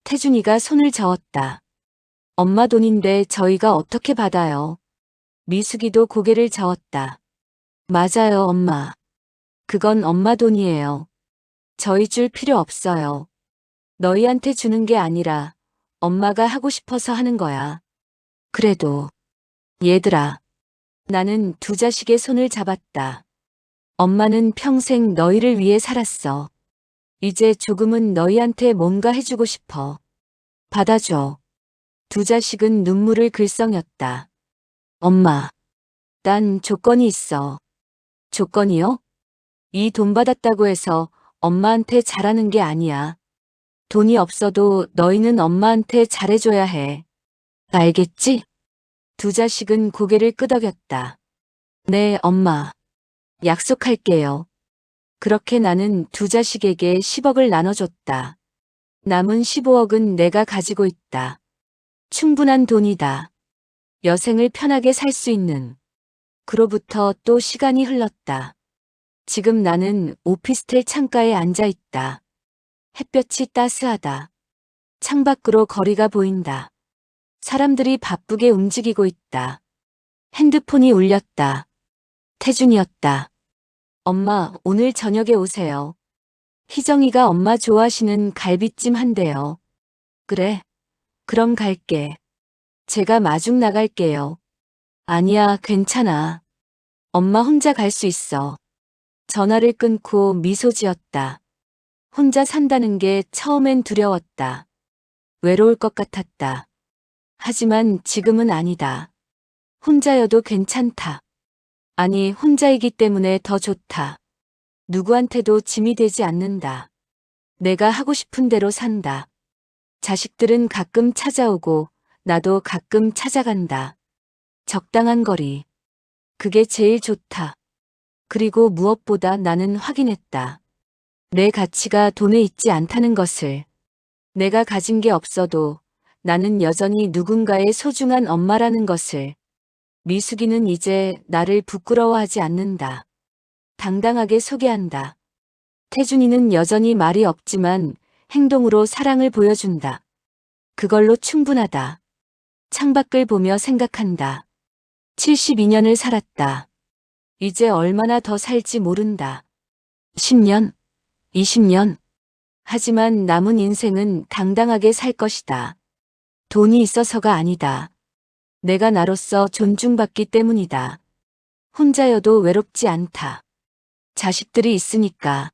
태준이가 손을 저었다. 엄마 돈인데 저희가 어떻게 받아요? 미숙이도 고개를 저었다. 맞아요, 엄마. 그건 엄마 돈이에요. 저희 줄 필요 없어요. 너희한테 주는 게 아니라 엄마가 하고 싶어서 하는 거야. 그래도, 얘들아. 나는 두 자식의 손을 잡았다. 엄마는 평생 너희를 위해 살았어. 이제 조금은 너희한테 뭔가 해주고 싶어. 받아줘. 두 자식은 눈물을 글썽였다. 엄마, 난 조건이 있어. 조건이요? 이 돈 받았다고 해서 엄마한테 잘하는 게 아니야. 돈이 없어도 너희는 엄마한테 잘해줘야 해. 알겠지? 두 자식은 고개를 끄덕였다. 네, 엄마. 약속할게요. 그렇게 나는 두 자식에게 10억을 나눠줬다. 남은 15억은 내가 가지고 있다. 충분한 돈이다. 여생을 편하게 살 수 있는. 그로부터 또 시간이 흘렀다. 지금 나는 오피스텔 창가에 앉아 있다. 햇볕이 따스하다. 창밖으로 거리가 보인다. 사람들이 바쁘게 움직이고 있다. 핸드폰이 울렸다. 태준이었다. 엄마, 오늘 저녁에 오세요. 희정이가 엄마 좋아하시는 갈비찜 한대요. 그래. 그럼 갈게. 제가 마중 나갈게요. 아니야, 괜찮아. 엄마 혼자 갈 수 있어. 전화를 끊고 미소 지었다. 혼자 산다는 게 처음엔 두려웠다. 외로울 것 같았다. 하지만 지금은 아니다. 혼자여도 괜찮다. 아니, 혼자이기 때문에 더 좋다. 누구한테도 짐이 되지 않는다. 내가 하고 싶은 대로 산다. 자식들은 가끔 찾아오고 나도 가끔 찾아간다. 적당한 거리. 그게 제일 좋다. 그리고 무엇보다 나는 확인했다. 내 가치가 돈에 있지 않다는 것을. 내가 가진 게 없어도 나는 여전히 누군가의 소중한 엄마라는 것을. 미숙이는 이제 나를 부끄러워하지 않는다. 당당하게 소개한다. 태준이는 여전히 말이 없지만 행동으로 사랑을 보여준다. 그걸로 충분하다. 창밖을 보며 생각한다. 72년을 살았다. 이제 얼마나 더 살지 모른다. 10년, 20년. 하지만 남은 인생은 당당하게 살 것이다. 돈이 있어서가 아니다. 내가 나로서 존중받기 때문이다. 혼자여도 외롭지 않다. 자식들이 있으니까.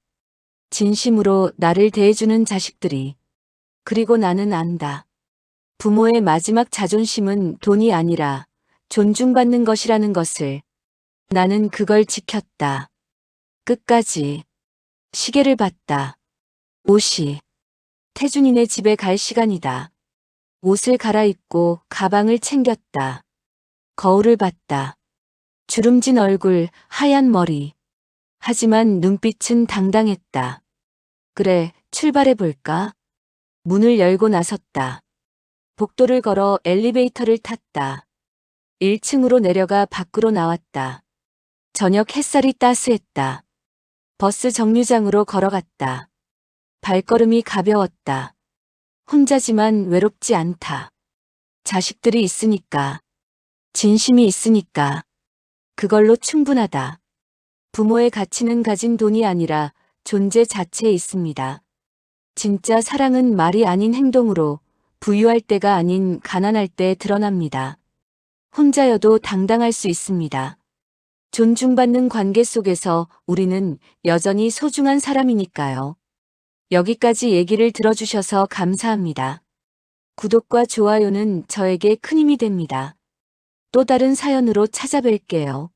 진심으로 나를 대해주는 자식들이. 그리고 나는 안다. 부모의 마지막 자존심은 돈이 아니라 존중받는 것이라는 것을. 나는 그걸 지켰다. 끝까지. 시계를 봤다. 5시. 태준이네 집에 갈 시간이다. 옷을 갈아입고 가방을 챙겼다. 거울을 봤다. 주름진 얼굴, 하얀 머리. 하지만 눈빛은 당당했다. 그래, 출발해볼까? 문을 열고 나섰다. 복도를 걸어 엘리베이터를 탔다. 1층으로 내려가 밖으로 나왔다. 저녁 햇살이 따스했다. 버스 정류장으로 걸어갔다. 발걸음이 가벼웠다. 혼자지만 외롭지 않다. 자식들이 있으니까. 진심이 있으니까. 그걸로 충분하다. 부모의 가치는 가진 돈이 아니라 존재 자체에 있습니다. 진짜 사랑은 말이 아닌 행동으로, 부유할 때가 아닌 가난할 때 드러납니다. 혼자여도 당당할 수 있습니다. 존중받는 관계 속에서 우리는 여전히 소중한 사람이니까요. 여기까지 얘기를 들어주셔서 감사합니다. 구독과 좋아요는 저에게 큰 힘이 됩니다. 또 다른 사연으로 찾아뵐게요.